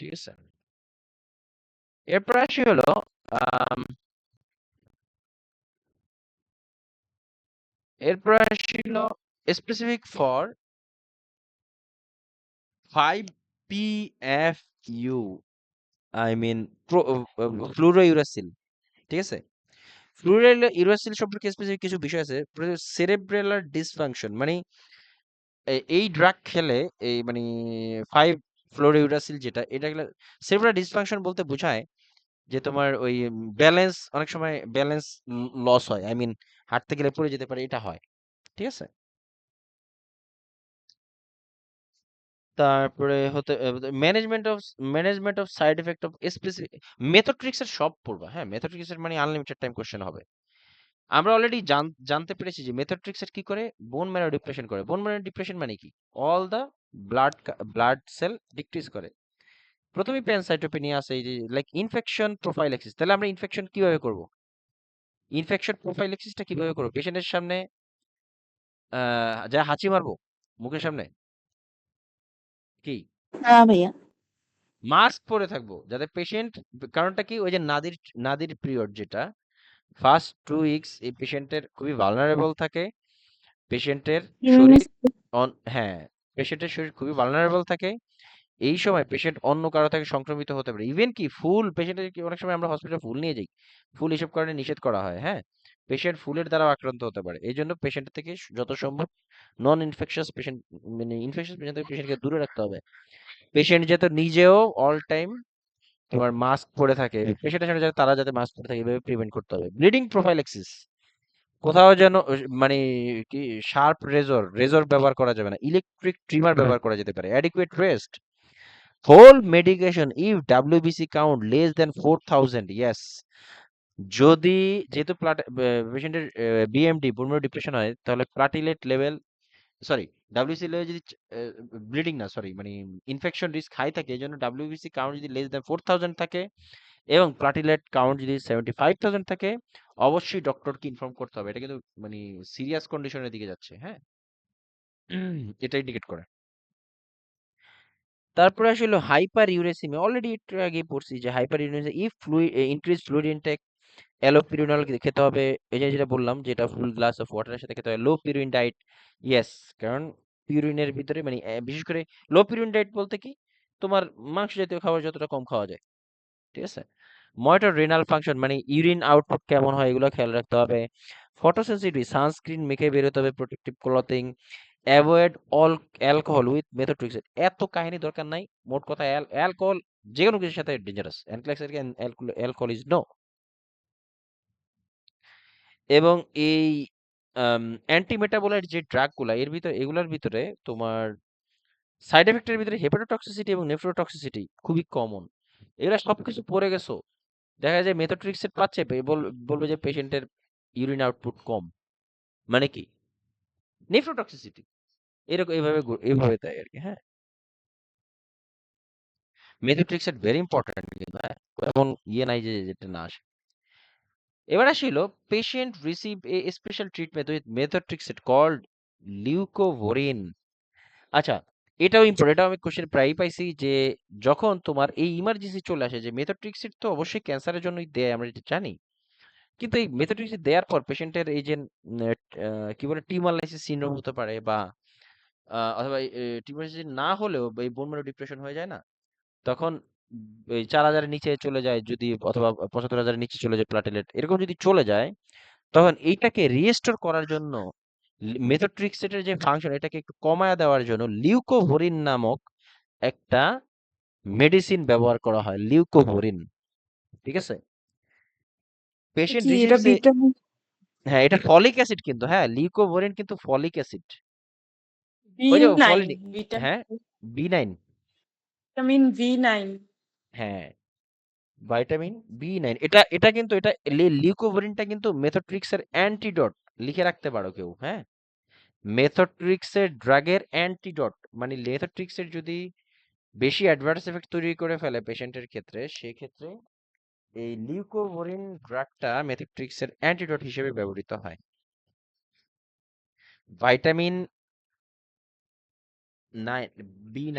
ঠিক আছে, এরপর আসি হলো আম, এরপর আসি হলো specific for 5PFU, I mean fluorouracil. ঠিক আছে, ফ্লুরোইউরাসিল সম্পর্কে স্পেসিফিক কিছু বিষয় আছে। সেরেব্রেলার ডিসফাংশন মানে এই ড্রাগ খেলে এই মানে 5 ফ্লোরোইউরাসিল যেটা, এটা সেরেব্রাল ডিসফাংশন বলতে বোঝায় যে তোমার ওই ব্যালেন্স, অনেক সময় ব্যালেন্স লস হয়, আই মিন হাঁটতে গেলে পড়ে যেতে পারে, এটা হয়। ঠিক আছে, তারপরে হতে management of side effect of specific methotrexate এর সব পড়বা। হ্যাঁ, মেথোট্রিক্স এর মানে আনলিমিটেড টাইম কোশ্চেন হবে। আমরা অলরেডি জানতে পেরেছি যে মেথোট্রিক্স এর কি করে, বোন ম্যারো ডিপ্রেশন করে। বোন ম্যারো ডিপ্রেশন মানে কি? All the blood cell decrease করে। প্রথমে প্যানসাইটোপেনিয়া আছে, এই যে লাইক ইনফেকশন প্রোফাইলেক্সিস। তাহলে আমরা ইনফেকশন কিভাবে করব? ইনফেকশন প্রোফাইলেক্সিসটা কিভাবে করব? পেশেন্টের সামনে যা হাঁচি মারবো মুখের সামনে, কি হ্যাঁ ভাইয়া। মাস্ক পরে থাকবো যাতে পেশেন্ট, কারণটা কি, ওই যে নাদির পিরিয়ড যেটা ফার্স্ট 2 উইকস এই পেশেন্টের খুবই ভালনারেবল থাকে। পেশেন্টের ইমিউনি শরীর হ্যাঁ, পেশেন্টের শরীর খুবই ভালনারেবল থাকে। এই সময় পেশেন্ট অন্য কারো থেকে সংক্রমিত হতে পারে। ইভেন কি ফুল পেশেন্টের, কি অনেক সময় আমরা হসপিটালে ফুল নিয়ে যাই, ফুল এসব কারণে নিষেধ করা হয়। হ্যাঁ, পেশেন্ট ফুলের দ্বারাও আক্রান্ত হতে পারে। এই জন্য পেশেন্ট থেকে যত সম্ভব নন ইনফেকশাস পেশেন্ট, মানে ইনফেকশাস পেশেন্ট থেকে পেশেন্টকে দূরে রাখতে হবে। পেশেন্ট যাতে নিজেও অল টাইম তোমার মাস্ক পরে থাকে, পেশেন্টের সামনে যাতে তারা যাতে মাস্ক পরে থাকে, এভাবে প্রিভেন্ট করতে হবে। ব্লিডিং প্রোফাইলেক্সিস, কোথাও যেন মানে কি শার্প রেজর ব্যবহার করা যাবে না। ইলেকট্রিক ট্রিমার ব্যবহার করা যেতে পারে। Adequate rest, hold medication if WBC count less than 4000, yes. যদি যেহেতু পেশেন্টের বিএমডি বুলমোনারি ডিপ্রেশন হয়, তাহলে platelet level, sorry, WBC level যদি ব্লিডিং না, সরি, মানে ইনফেকশন রিস্ক হাই থাকে, এই জন্য ডাব্লিউবিসি কাউন্ট যদি লেস দেন 4000 থাকে এবং প্লাটিলেট কাউন্ট যদি 75000 থাকে, অবশ্যই ডক্টরকে ইনফর্ম করতে হবে। এটা কিন্তু মানে সিরিয়াস কন্ডিশনের দিকে যাচ্ছে, হ্যাঁ? এটা ইন্ডিকেট করে। তারপরে আসলে হাইপার ইউরেসিমিয়া, অলরেডি একটু আগে পড়ছি যে hyperuricaemia if fluid increase fluid intake, allopurinol খেতে হবে। এই যে যেটা বললাম, যেটা ফুল গ্লাস অফ ওয়াটারের সাথে খেতে হবে। লো পিউরিন ডায়েট, ইয়েস, কারণ পিউরিনের ভিতরে মানে বিশেষ করে লো পিউরিন ডায়েট বলতে কি, তোমার মাংস জাতীয় খাবার যতটা কম খাওয়া যায়, ঠিক আছে? মনিটর রেনাল ফাংশন, মানে ইউরিন আউটপুট কেমন হয় এগুলো খেয়াল রাখতে হবে। ফটোসেন্সিটিভ, সানস্ক্রিন মেখে বেরোতে হবে, protective clothing. Avoid all alcohol with methotrexate, এত কাহিনী দরকার নাই। মোট কথা অ্যালকোহল যে কোনো কিছুর সাথে ডেঞ্জারাস, অ্যালকোহল ইজ নো। এবং এই অ্যান্টিমেটাবোলাইট যে ড্রাগগুলা এর ভিতরে, এগুলোর ভিতরে তোমার সাইড এফেক্টের ভিতরে হেপাটোটক্সিসিটি এবং নেফ্রোটক্সিসিটি খুবই কমন। এগুলা সবকিছু পড়ে গেছো, দেখা যায় মেথোট্রিক্সেট পাচ্ছে, বলবে যে পেশেন্টের ইউরিন আউটপুট কম, মানে কি নেফ্রোটক্সিসিটি, এরকম এইভাবে তাই আর কি, হ্যাঁ। মেথোট্রিক্সেট ভেরি ইম্পর্টেন্ট কিন্তু, হ্যাঁ, এমন ইয়ে নাই যে যেটা না আসে। এবার আসিল patient receive a special treatment with methotrexate called leucovorin. আচ্ছা, এটাও ইম্পর্টেন্ট, এটাও আমি কোশ্চেন প্রায়ই পাইছি যে যখন তোমার এই ইমার্জেন্সি চলে আসে, যে মেথোট্রিক্সেট তো অবশ্যই ক্যান্সারের জন্যই দেয়, আমরা যেটা জানি। কিন্তু এই মেথোট্রিক্সেট দেওয়ার পর পেশেন্টের এই যে কি বলে টিউমার লাইসিস সিনড্রোম হতে পারে, বা অথবা টিউমার লাইসিস না হলেও এই বোন ম্যারো ডিপ্রেশন হয়ে যায় না, তখন এই 4,000-এর নিচে চলে যায় যদি, অথবা 75,000-এর নিচে চলে যায় প্লাটেলেট, এরকম যদি চলে যায়, তখন এইটাকে রিস্টোর করার জন্য মেথোট্রিক্সেটের যে ফাংশন, এটাকে একটু কমায় দেওয়ার জন্য লিউকোভোরিন নামক একটা মেডিসিন ব্যবহার করা হয়, লিউকোভোরিন, ঠিক আছে? পেশেন্ট কি এটা রিসিভস এ, ভিটামিন হ্যাঁ, এটা ফলিক অ্যাসিড কিন্তু, হ্যাঁ, লিউকোভোরিন কিন্তু ফলিক অ্যাসিড, বি ওই যে নাইন ফলিক, ভিটামিন হ্যাঁ, B9, ভিটামিন V9। হ্যাঁ, ভাইটামিন B9, এটা এটা কিন্তু এটা লিউকোভোরিনটা কিন্তু মেথোট্রিক্সের অ্যান্টিডট, লিখে রাখতে পারো কেউ, হ্যাঁ। মেথোট্রিক্সের ড্রাগের অ্যান্টিডট, মানে মেথোট্রিক্সের যদি বেশি অ্যাডভার্স এফেক্ট তৈরি করে ফেলে পেশেন্টের ক্ষেত্রে, সেক্ষেত্রে এই লিউকোভোরিন ড্রাগটা মেথোট্রিক্সের অ্যান্টিডট হিসেবে ব্যবহৃত হয়। ভাইটামিন 9, B9,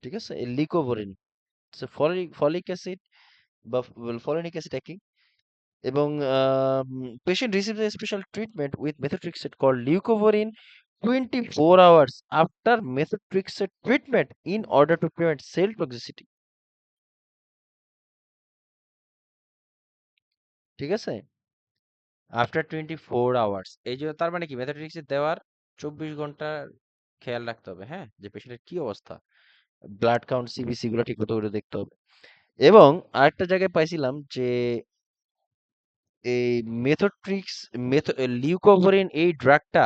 ঠিক আছে, এই লিউকোভোরিন ফলিক অ্যাসিড বা ফলিনিক অ্যাসিড একই। এবং patient receives a special treatment with methotrexate called leucovorin 24 hours after methotrexate treatment in order to prevent cell toxicity, ঠিক আছে? আফটার 24 hours, এই যে তার মানে কি, মেথোট্রেক্সেট দেওয়ার 24 ঘন্টা খেয়াল রাখতে হবে, হ্যাঁ, যে পেশেন্টের কি অবস্থা, ব্লাড কাউন্ট, সিবিসি গুলো ঠিক মতো করে দেখতে হবে। এবং আরেকটা জায়গায় পাইছিলাম যে এই মেথোট্রিক্স লিউকোভরিন এই ড্রাগটা,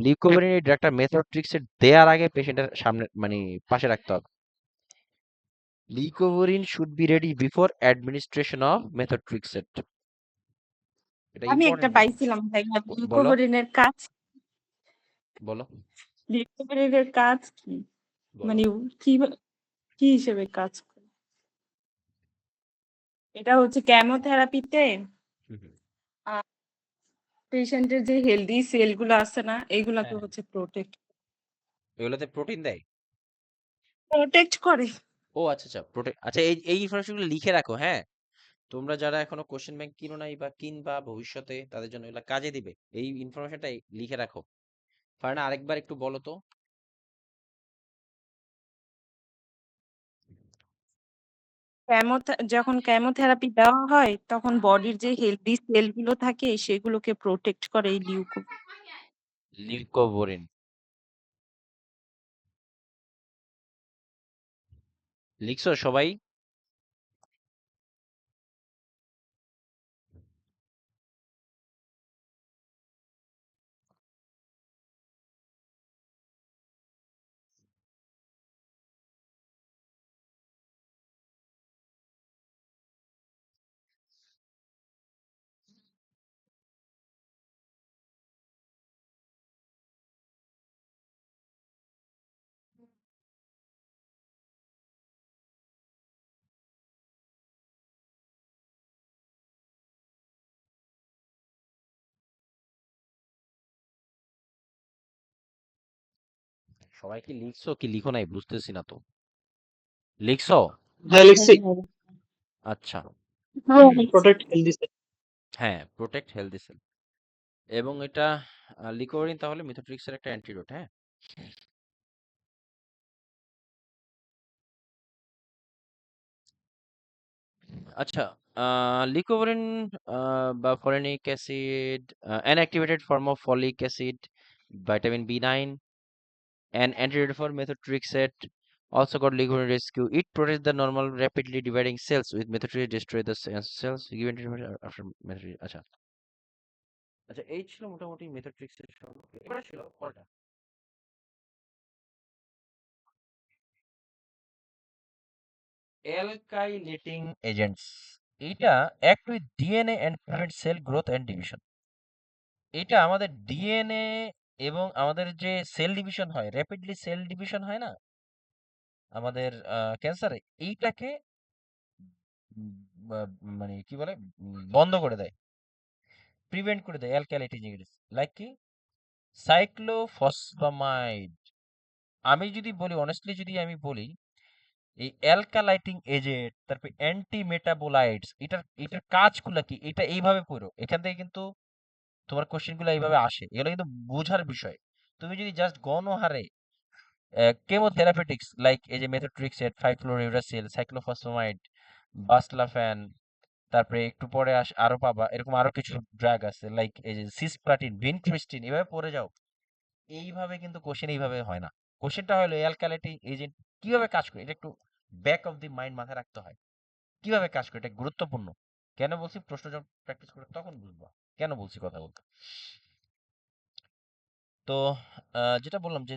লিউকোভরিন এই ড্রাগটা মেথোট্রিক্সের দেওয়ার আগে পেশেন্টের সামনে মানে পাশে রাখতে হবে। Leucovorin should be ready before administration of methotrexate, এটা আমি একটা ইম্পর্টেন্ট কিন্তু। পাইছিলাম ভাইয়া, বলো, লিউকোভেরিনের কাজ, বলো, লিউকোভেরিনের কাজ কি? বলো। মানে কি কি হিসেবে কাজ করে? এটা হচ্ছে কেমোথেরাপিতে হুম, হুম। পেশেন্টের যে হেলদি সেলগুলো আছে না, এগুলাকে হ্যাঁ, হচ্ছে প্রোটেক্ট এগুলোতে প্রোটিন দেয়। প্রোটেক্ট করে। ও আচ্ছা আচ্ছা, আচ্ছা, এই এই ইনফরমেশনগুলো লিখে রাখো, হ্যাঁ। তোমরা যারা এখনো কোশ্চেন ব্যাংক কিনো নাই বা কিনবা ভবিষ্যতে, তাদের জন্য এগুলো কাজে দিবে। এই ইনফরমেশনটা লিখে রাখো। ফারহানা, আরেকবার একটু বলো তো। যখন কেমোথেরাপি দেওয়া হয় তখন বডির যে হেলদি সেলগুলো থাকে সেগুলোকে প্রোটেক্ট করে এই লিউকো। লিউকোভরিন, লিখছো সবাই? সবাই কি লিখছো কি লিখো নাই বুঝতেছি না তো। লিখছো? হ্যাঁ লিখছি। আচ্ছা। হ্যাঁ, লিখছি। Protect healthy cell. হ্যাঁ, প্রোটেক্ট হেলদি সেল। এবং এটা লিকোরিন তাহলে মিথোট্রিক্সের একটা অ্যান্টিডোট, হ্যাঁ? আচ্ছা, লিকোরিন বা folic acid, an activated form of folic acid, vitamin B9, an antidote for methotrexate, also called leucovorin rescue. It protects the normal rapidly dividing cells with methotrexate destroy the cells given after methotrexate. আচ্ছা আচ্ছা, এই ছিল মোটামুটি মেথোট্রিক্সের সম্পর্কে। এবার ছিল কোনটা? Alkylating agents. এটা act with DNA and prevent cell growth and division. এটা আমাদের ডিএনএ এবং আমাদের যে সেল ডিভিশন হয়, র্যাপিডলি সেল ডিভিশন হয় না আমাদের ক্যান্সারে, এইটাকে উম, মানে কি বলে বন্ধ করে দেয়, প্রিভেন্ট করে দেয় অ্যালকাইলেটিং এজেন্টস। লাইক কি? সাইক্লোফসফামাইড। আমি যদি বলি অনেস্টলি, যদি আমি বলি এই অ্যালকালাইটিং এজেন্ট, তারপর অ্যান্টি মেটাবোলাইটস, এটার এটার কাজগুলো কি, এটা এইভাবে পড়ো। এখান থেকে কিন্তু তোমার কোশ্চেনগুলো এইভাবে আসে, এগুলো কিন্তু বোঝার বিষয়। তুমি যদি জাস্ট গণহারে কেমোথেরাপিউটিক্স লাইক এই যে মেথোট্রিক্সেট, 5-ফ্লুরোইউরাসিল, সাইক্লোফসফামাইড, বাসলাফ্যান, তারপরে একটু পরে আরো পাবা এরকম আরো কিছু ড্রাগ আছে লাইক এই যে সিসপ্লাটিন, ভিনক্রিস্টিন, এভাবে পড়ে যাও। এইভাবে কিন্তু কোশ্চেন এইভাবে হয় না। কোশ্চেনটা হলো অ্যালকালাইটিং এজেন্ট কিভাবে কাজ করে, এটা একটু ব্যাক অফ দি মাইন্ড মাথায় রাখতে হয়। কিভাবে কাজ করে এটা গুরুত্বপূর্ণ। কেন বলছি, প্রশ্ন যখন প্র্যাকটিস করে তখন বুঝবা কেন বলছি কথা বলতে। তো যেটা বললাম যে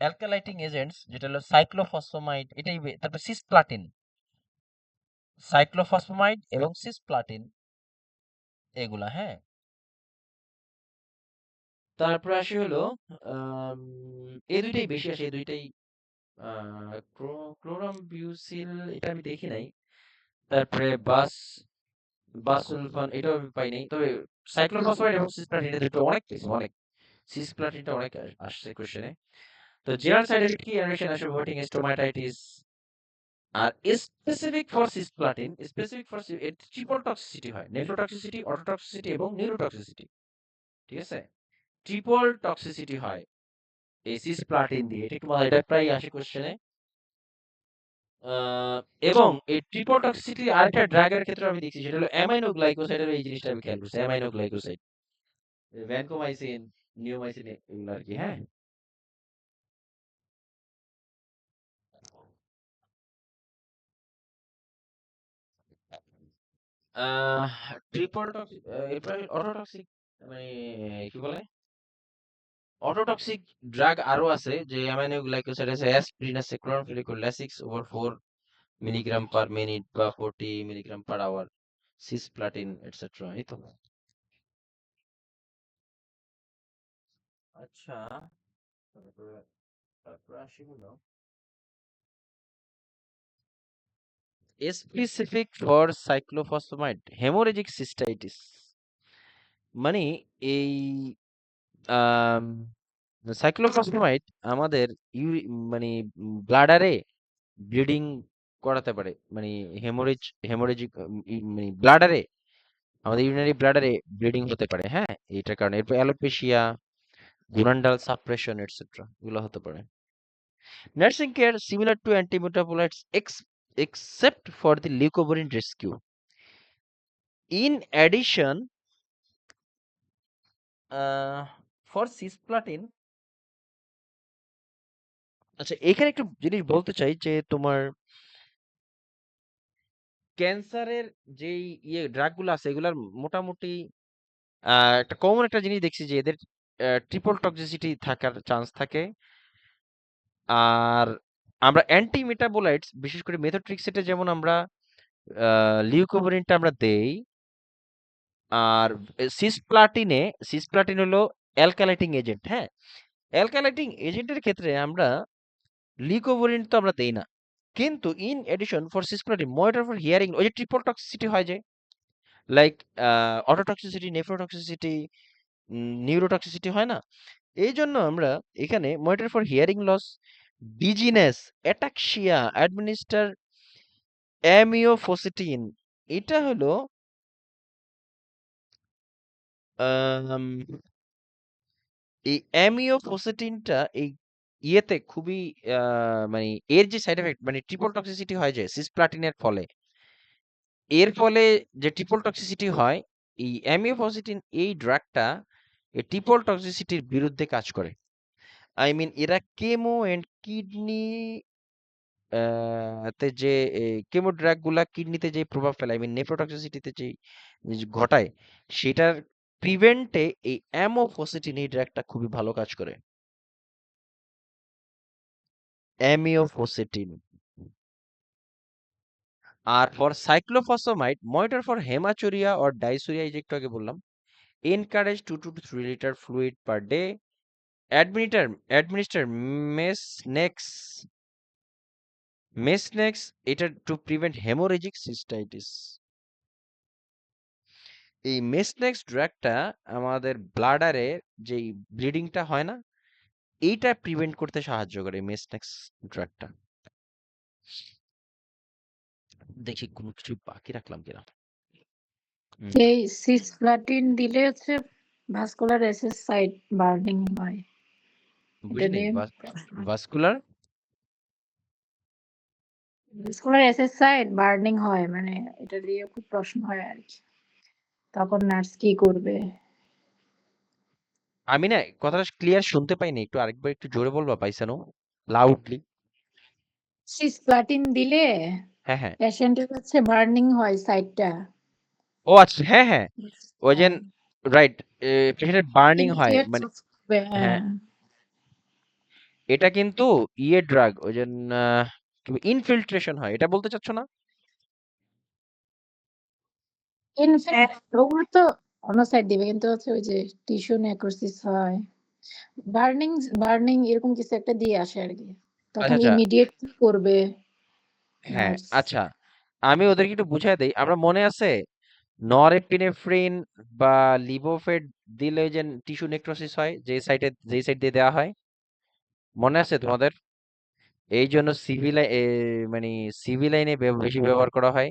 অ্যালকালাইটিং এজেন্টস যেটা হলো সাইক্লোফসফামাইড, এটাই তারপর সিসপ্লাটিন, সাইক্লোফসফামাইড এবং সিসপ্লাটিন, এগুলা, হ্যাঁ। তারপর আসি হলো আম, এই দুইটাই বেশি আসে, এই দুইটাই ক্লোরামবিউসিল, এটা আমি দেখি নাই। তারপরে বাসুলফান, এটাও আমি পাই নাই। তবে সাইক্লোফসফামাইড এবং সিসপ্লাটিন, এটা দুটো অনেক বেশি, অনেক। সিসপ্লাটিনটা অনেক আসছে কোশ্চেনে। তো জেনারেল সাইড এফেক্ট কি? অ্যানিমেশন আসবে, ভমিটিং, স্টোমাটাইটিস। আর specific for cisplatin, specific for এর ট্রিপল টক্সিসিটি হয়, নেফ্রোটক্সিসিটি, অটোটক্সিসিটি এবং নিউরোটক্সিসিটি। ঠিক আছে, ট্রিপল টক্সিসিটি হয় এই সিসপ্লাটিন দিয়ে। এটা একটু এটা প্রায় আসে কোশ্চেনে। এবং এই ট্রিপল টক্সিসিটি আরেকটা ড্রাগের ক্ষেত্রে আমি দেখছি, সেটা হলো অ্যামাইনো গ্লাইকোসাইডের। এই জিনিসটা আমি খেয়াল করছি, অ্যামাইনো গ্লাইকোসাইড, ভ্যানকোমাইসিন, নিওমাইসিন, এগুলো আর কি, হ্যাঁ। ট্রিপল টক্সিক, এরপরে অটোটক্সিক, মানে কি বলে, অটোটক্সিক ড্রাগ আরো আছে, যে অ্যামাইনো গ্লাইকোসাইড আছে, অ্যাসপিরিন আছে, ক্লোরমফেনিকোলাসিক্স ওভার 4 মিলিগ্রাম পার মিনিট বা 40 milligram per hour, cisplatin etcetera. এই তো। আচ্ছা, তারপরে তারপরে আসি হলো specific for cyclophosphamide haemorrhagic cystitis. মানে এই সাইক্লোফসফামাইড আমাদের মানে ব্লাডারে ব্লিডিং করাতে পারে, মানে হেমোরেজিক, মানে ব্লাডারে, আমাদের ইউরিনারি ব্লাডারে ব্লিডিং হতে পারে, হ্যাঁ। এটার কারণে এরপর অ্যালোপেশিয়া, গুনান্ডাল সাপ্রেশন এটসেট্রা, এগুলো হতে পারে। Nursing care similar to antimetabolites except for the leucovorin rescue. In addition, for cisplatin, আচ্ছা এখানে একটু জিনিস বলতে চাই যে তোমার ক্যান্সারের যেই ড্রাগগুলো আছে, এগুলার মোটামুটি একটা কমন একটা জিনিস দেখছি যে এদের ট্রিপল টক্সিসিটি থাকার চান্স থাকে। আর আমরা অ্যান্টি মেটাবোলাইটস, বিশেষ করে মেথোট্রিক্সেটে যেমন আমরা লিউকোভরিনটা আমরা দেই। আর সিসপ্লাটিন হলো অ্যালকালাইটিং এজেন্ট, হ্যাঁ। অ্যালকালাইটিং এজেন্টের ক্ষেত্রে আমরা লিউকোভরিন তো আমরা দেই না, কিন্তু in addition for cisplatin monitor for hearing, ওই যে ট্রিপল টক্সিসিটি হয় যে, লাইক অটোটক্সিসিটি, নেফ্রোটক্সিসিটি, নিউরোটক্সিসিটি হয় না, এই জন্য আমরা এখানে monitor for hearing loss, dizziness, ataxia, administer amifostine. এটা হলো আম, এই অ্যামিওফোসিটিনটা এই ইয়েতে খুবই মানে এর যে সাইড এফেক্ট মানে ট্রিপল টক্সিসিটি হয় যে সিসপ্লাটিনের ফলে, এর ফলে যে ট্রিপল টক্সিসিটি হয়, এই অ্যামিওফোসিটিন এই ড্রাগটা এই ট্রিপল টক্সিসিটির বিরুদ্ধে কাজ করে। আই মিন এরা কেমো এন্ড কিডনি তে যে কেমো ড্রাগ গুলা কিডনিতে যে প্রভাব ফেলে, আই মিন নেফ্রোটক্সিসিটিতে যে ঘটায়, সেটার প্রিভেন্টে এই অ্যামোফোসিটিন এই ড্রাগটা খুবই ভালো কাজ করে। অ্যামিওফোসিটিন। আর for cyclophosphamide, monitor for haematuria or dysuria, এই যে একটু আগে বললাম, encourage 2 to 3 liter fluid per day, administer Mesnex, এটা to prevent hemorrhagic cystitis। এই মেসনেক্স ড্রাগটা আমাদের ব্লাডারে যেই ব্লিডিংটা হয় না, এইটা প্রিভেন্ট করতে সাহায্য করে মেসনেক্স ড্রাগটা। দেখি কোনো কিছু বাকি রাখলাম কিনা। এই সিসপ্লাটিন দিলে হচ্ছে ভাস্কুলার এসএস সাইট বার্নিং হয়। এটা বুঝিনি নিয়ে ভাস্কুলার ভাস্কুলার এসএস সাইট বার্নিং হয়, মানে এটা দিয়ে খুব প্রশ্ন হয় আর কি। তখন নার্স কি করবে? আমি না কথাটা ক্লিয়ার শুনতে পাইনি, একটু আরেকবার একটু জোরে বলবা পাইসানো, লাউডলি। সিসপ্লাটিন দিলে হ্যাঁ হ্যাঁ, পেশেন্টের কাছে বার্নিং হয় সাইটটা। ও আচ্ছা, হ্যাঁ হ্যাঁ, ওই যে রাইট, পেশেন্টের বার্নিং হয় মানে, হ্যাঁ, হ্যাঁ, এটা কিন্তু ইয়ে ড্রাগ, ওই যে ইনফিল্ট্রেশন হয়, এটা বলতে চাচ্ছ না? ইনফ্যাক্ট ওগুলো তো অন্য সাইড দিবে, কিন্তু হচ্ছে ওই যে টিস্যু নেক্রোসিস হয়, বার্নিং বার্নিং এরকম কিছু একটা দিয়ে আসে আর কি। তখন আচ্ছা আচ্ছা, ইমিডিয়েট কি করবে হ্যাঁ নার্স? আচ্ছা, আমি ওদেরকে একটু বুঝাই দেই। আমরা মনে আছে নরএপিনেফ্রিন বা লিভোফেড দিলে যে টিস্যু নেক্রোসিস হয়, যেই সাইড দিয়ে দেওয়া হয়, মনে আছে তোমাদের? এই জন্য মানে সিভি লাইনে বেশি ব্যবহার করা হয়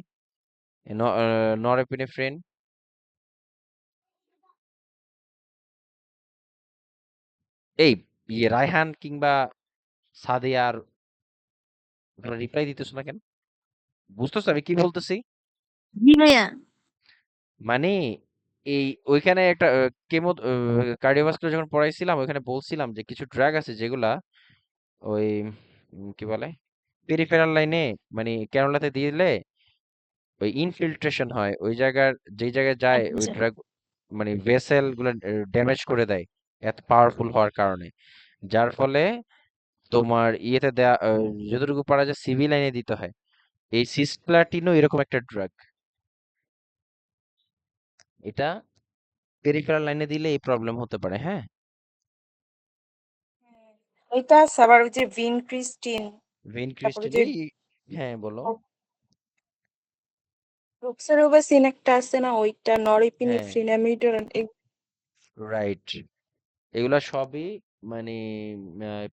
নরএপিনেফ্রিন। এই রায়হান কিংবা সাদিয়ার রিপ্লাই দিতেছ না কেন? বুঝতেছো আমি কি বলতেছি? জি ভাইয়া। মানে এই ওইখানে একটা কেমো কার্ডিওভাস্কুলার যখন পড়াইছিলাম, ওইখানে বলছিলাম যে কিছু ড্রাগ আছে যেগুলা ওই কি বলে পেরিফেরাল লাইনে মানে ক্যানোলাতে দিলে ওই ইনফিল্ট্রেশন হয়, ওই জায়গার যেই জায়গায় যায় ওই আচ্ছা। ড্রাগ মানে ভেসেল গুলো ড্যামেজ করে দেয় এত পাওয়ারফুল হওয়ার কারণে, যার ফলে তোমার ইয়েতে দেয়া যতটুকু পারা যায় সিভি লাইনে দিতে হয়। এই সিসপ্লাটিনও এরকম একটা ড্রাগ, এটা পেরিফেরাল লাইনে দিলে এই প্রবলেম হতে পারে। হ্যাঁ, এটা আছে আবার ওই যে ভিনক্রিস্টিন, ভেন তারপরে ক্রিস্টিন যে এই, হ্যাঁ বলো। রোক্সারোবাসিন একটা আছে না, ওইটা হ্যাঁ, নরএপিনেফ্রিন, অ্যামিডোরান, রাইট, এগুলা সবই মানে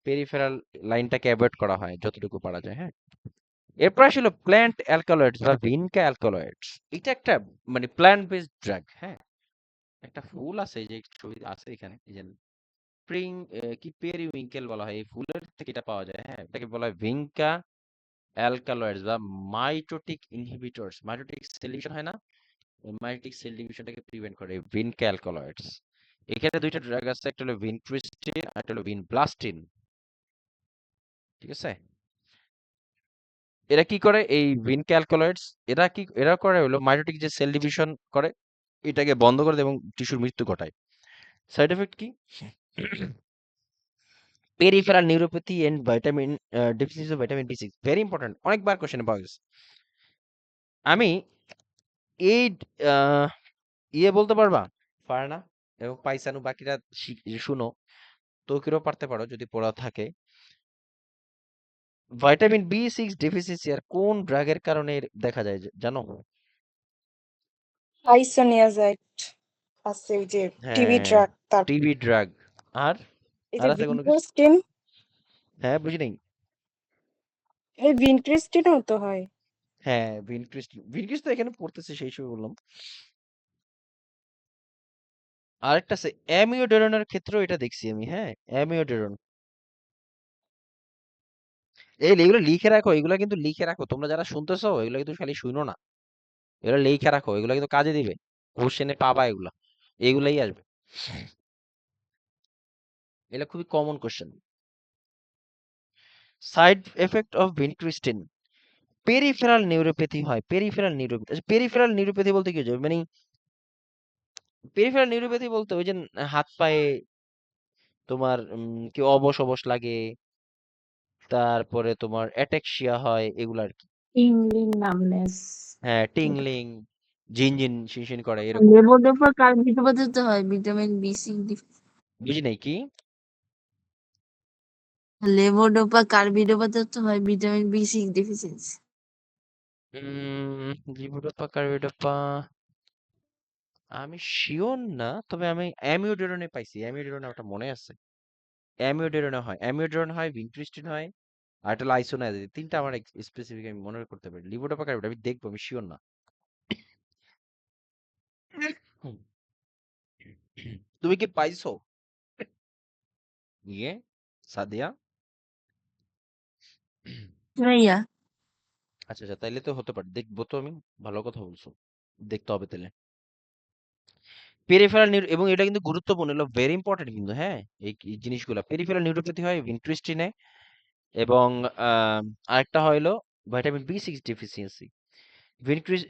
পেরিফেরাল লাইনটাকে অ্যাভয়েড করা হয় যতটুকু পারা যায়। হ্যাঁ, এরপর আসলে প্ল্যান্ট অ্যালকালয়েডস বা ভিনকা অ্যালকালয়েডস। এটা একটা মানে প্ল্যান্ট বেসড ড্রাগ। হ্যাঁ, একটা ফুল আছে, এই যে ছবি আছে এখানে, এই যে স্প্রিং কি পেরিউইঙ্কেল বলা হয়, এই ফুলের থেকে এটা পাওয়া যায়। হ্যাঁ, এটাকে বলা হয় ভিনকা অ্যালকালয়েডস বা mitotic inhibitors. Mitotic sell division হয় না, ওই মাইটোটিক সেল ডিভিশনটাকে প্রিভেন্ট করে ভিনকা অ্যালকালয়েডস। এখানে দুইটা ড্রাগ আছে, একটা হলো ভিনক্রিস্টিন আর একটা হলো ভিনব্লাস্টিন। ঠিক আছে, এরা কি করে এই ভিনকা অ্যালকালয়েডস, এরা করে হলো মাইটোটিক যে সেল ডিভিশন করে এটাকে বন্ধ করে দেয় এবং টিস্যুর মৃত্যু ঘটায়। সাইড এফেক্ট কি? Peripheral neuropathy and vitamin deficiency of vitamin বি6, ভেরি ইম্পর্টেন্ট, অনেকবার কোশ্চেনে পাওয়া গেছে। আমি এই আহ, ইয়ে বলতে পারবা? পারে না, এবং পাইসানু বাকিরা শুনো, তোকেও পারতে পারো যদি পড়া থাকে। ভিটামিন বি6 ডেফিসিয়েন্সি আর কোন ড্রাগের কারণে দেখা যায় জানো? আইসোনিয়াজাইড আছে, ওই যে টিবি হ্যাঁ, ড্রাগ, তার টিবি ড্রাগ। আর এই আর যে আছে কোনো কিছু? ভিনক্রিস্টিন, হ্যাঁ, বুঝি নাই। এই ভিনক্রিস্টিনও তো হয়। হ্যাঁ, ভিনক্রিস্ট তো এখানে পড়তেছে সেই হিসেবে বললাম। আরেকটা আছে অ্যামিওডেরনের ক্ষেত্রেও এটা দেখছি আমি, হ্যাঁ? অ্যামিওডেরন। এগুলো লিখে রাখো, এগুলো কিন্তু লিখে রাখো। তোমরা যারা শুনতেছো এগুলো কিন্তু খালি শুনো না। এগুলো লিখে রাখো, এগুলো কিন্তু কাজে দিবে। কোশ্চেনে পাবা এগুলা। এগুলাই আসবে। এটা খুবই common question. Side effect of vincristine. Peripheral neuropathy হয়। Peripheral neuropathy. আচ্ছা, পেরিফেরাল নিউরোপ্যাথি বলতে কি বোঝায়? মানে পেরিফেরাল নিউরোপ্যাথি বলতে ওই যে হাত পায়ে তোমার কি অবশ অবশ লাগে, তারপরে তোমার অ্যাটাক্সিয়া হয়, এগুলো আর কি। Tingling numbness. হ্যাঁ, টিংলিং, ঝিনঝিন শিনশিন করে এরকম। লেবোডোপা কার্বিডোপাতে হয় ভিটামিন বি বুঝি নাই কি? লেবোডোপা কার্বিডোপাতে হয় ভিটামিন বি6 ডেফিসিয়েন্সি। লিভোডোপা কার্বিডোপা আমি শিওর না, তবে আমি অ্যামিওডেরনে পাইছি। অ্যামিওডেরনে ওটা মনে আছে। অ্যামিওডেরনে হয়, অ্যামিওডেরন হয়, ভিনক্রিস্টিন হয়, আর একটা লাইসোনাইজিন। তিনটা আমার স্পেসিফিক আমি মনে করতে পারি। লিভোডোপা কার্বিডোপা আমি দেখবো, আমি শিওর না। হুম। তুমি কি পাইছো? ইয়ে সাদিয়া? ভাইয়া আচ্ছা আচ্ছা, তাইলে তো হতে পারে, দেখবো তো আমি। ভালো কথা বলছো, দেখতে হবে তাহলে। পেরিফেরাল নিউরো, এবং এটা কিন্তু গুরুত্বপূর্ণ, এগুলো ভেরি ইম্পর্টেন্ট কিন্তু, হ্যাঁ? এই জিনিসগুলো পেরিফেরাল নিউরোপ্যাথি হয় ভিনক্রিস্টিনে, এবং আরেকটা হইলো ভিটামিন বি6 ডেফিসিয়েন্সি।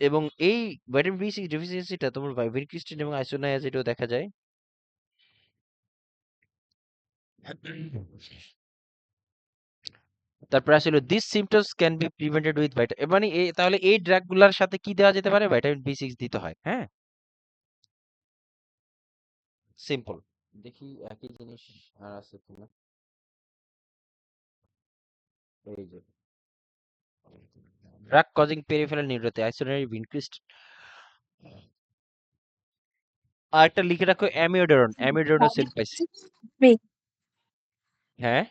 এবং এই ভিটামিন বি6 ডেফিসিয়েন্সিটা তোমার ভিনক্রিস্টিন এবং আইসোনায়াজিডেও দেখা যায়। তারপর আসলে this symptoms can be prevented with মানে তাহলে এই ড্রাগগুলোর সাথে কি দেওয়া যেতে পারে? ভিটামিন বি6 দিতে হয়, হ্যাঁ? সিম্পল। দেখি একই জিনিস আর আছে কিনা। এই যে ড্রাগ কজিং পেরিফেরাল নিউরোপ্যাথি আইসোনারি ভিনক্রিস্ট। আর একটা লিখে রাখো অ্যামিওডারন। অ্যামিওডারনও সেল পাইছি। হ্যাঁ,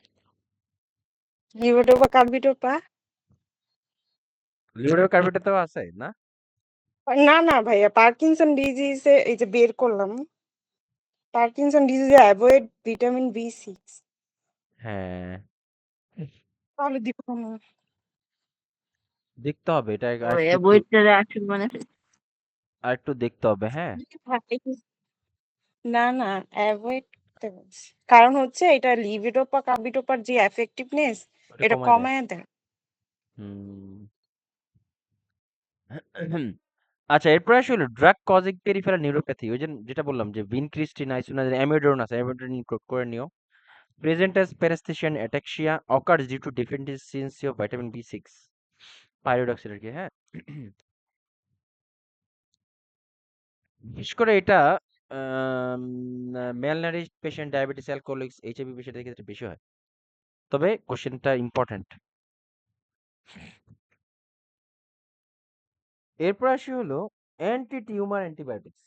লিভোডোপা কার্বিডোপা। লিওডার কার্বেটাতেও আছে না? না না ভাইয়া, পার্কিনসন ডিজিজে এই যে বের করলাম, পার্কিনসন ডিজিজে অ্যাভয়েড ভিটামিন বি6, হ্যাঁ, তাহলে দিব না। দেখতে হবে এটা, আর ওই একটু একটু অ্যাভয়েডটারে অ্যাকশন মানে আর একটু দেখতে হবে, হ্যাঁ। না না, অ্যাভয়েড করতে বলছি, কারণ হচ্ছে এটা লিভোডোপা কার্বিডোপার যে এফেক্টিভনেস ওটা এটা কমায় দেয়। কমায় দেয়। হুম। আচ্ছা, এরপর আসলে ড্রাগ কজিং পেরিফেরাল নিউরোপ্যাথি, ওই যে যেটা বললাম যে ভিনক্রিস্টিন আইসোনাইজিন অ্যামিওডারন আছে, অ্যামিওডারন ইনক্লুড করে নিও। Present as paraesthesia ataxia occurs due to deficiency of vitamin বি6 পাইরিডক্সিল আর কি, হ্যাঁ। বিশেষ করে এটা malnourish patient, diabetes, alcoholics, HIV পেশেন্টের ক্ষেত্রে বেশি হয়। তবে কোশ্চেনটা ইম্পর্টেন্ট। এরপর আসি হলো anti tumour antibiotics.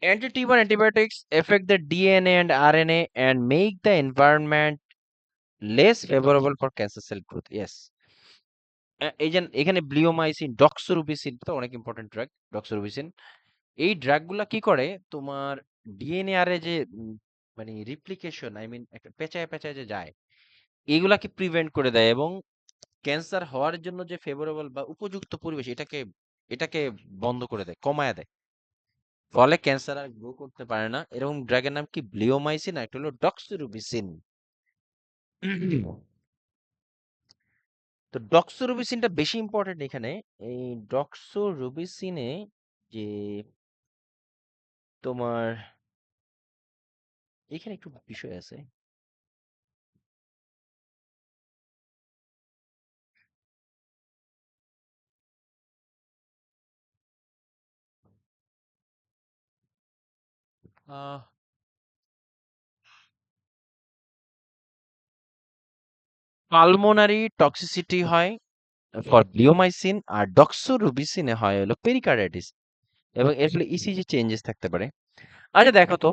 Anti-tumor antibiotics affect the DNA and RNA and make the environment less favorable for cancer cell growth. Yes. এই যে এখানে ব্লিওমাইসিন, ডক্সোরুবিসিন তো অনেক ইম্পর্টেন্ট ড্রাগ। ডক্সোরুবিসিন এই ড্রাগগুলা কি করে? তোমার ডিএনএ আর যে মানে রিপ্লিকেশন, আই মিন একটা পেঁচায় পেঁচায় যে যায়, এগুলাকে প্রিভেন্ট করে দেয়, এবং ক্যান্সার হওয়ার জন্য যে ফেভারেবল বা উপযুক্ত পরিবেশ, এটাকে এটাকে বন্ধ করে দেয়, কমায় দেয়। ফলে ক্যান্সার আর গ্রো করতে পারে না। এরকম ড্রাগের নাম কি? ব্লিওমাইসিন, আর একটা হলো ডক্সিরুবিসিন। তো ডক্সিরুবিসিনটা বেশি ইম্পর্টেন্ট এখানে। এই ডক্সিরুবিসিনে যে তোমার এখানে একটু বিষয় আছে। পালমোনারি টক্সিসিটি হয় ফর ব্লিওমাইসিন, আর ডক্সিরুবিসিনে হয় হলো পেরিকার্ডাইটিস। এবং এর ফলে ইসিজি চেঞ্জেস থাকতে পারে। আচ্ছা দেখো তো,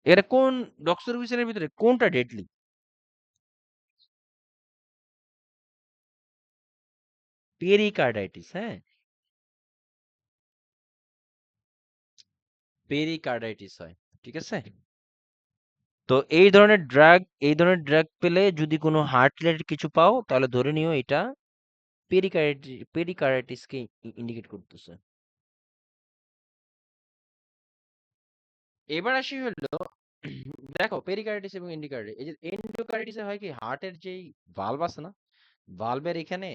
এটা কোন ডক্সোরুবিসিনের ভিতরে কোনটা ডেডলি? পেরিকার্ডাইটিস, হ্যাঁ, পেরিকার্ডাইটিস হয়, ঠিক আছে? তো এই ধরনের ড্রাগ পেলে যদি কোনো হার্ট রিলেটেড কিছু পাও তাহলে ধরে নিও এটা পেরিকার্ডাইটিসকে ইন্ডিকেট করতেছে। এবার আসি হলো দেখো পেরিকার্ডিটিস এবং এন্ডোকার্ডিটিস, এই যে এন্ডোকার্ডিটিসে হয় কি হার্টের যেই ভালভ আছে না, ভালভের এখানে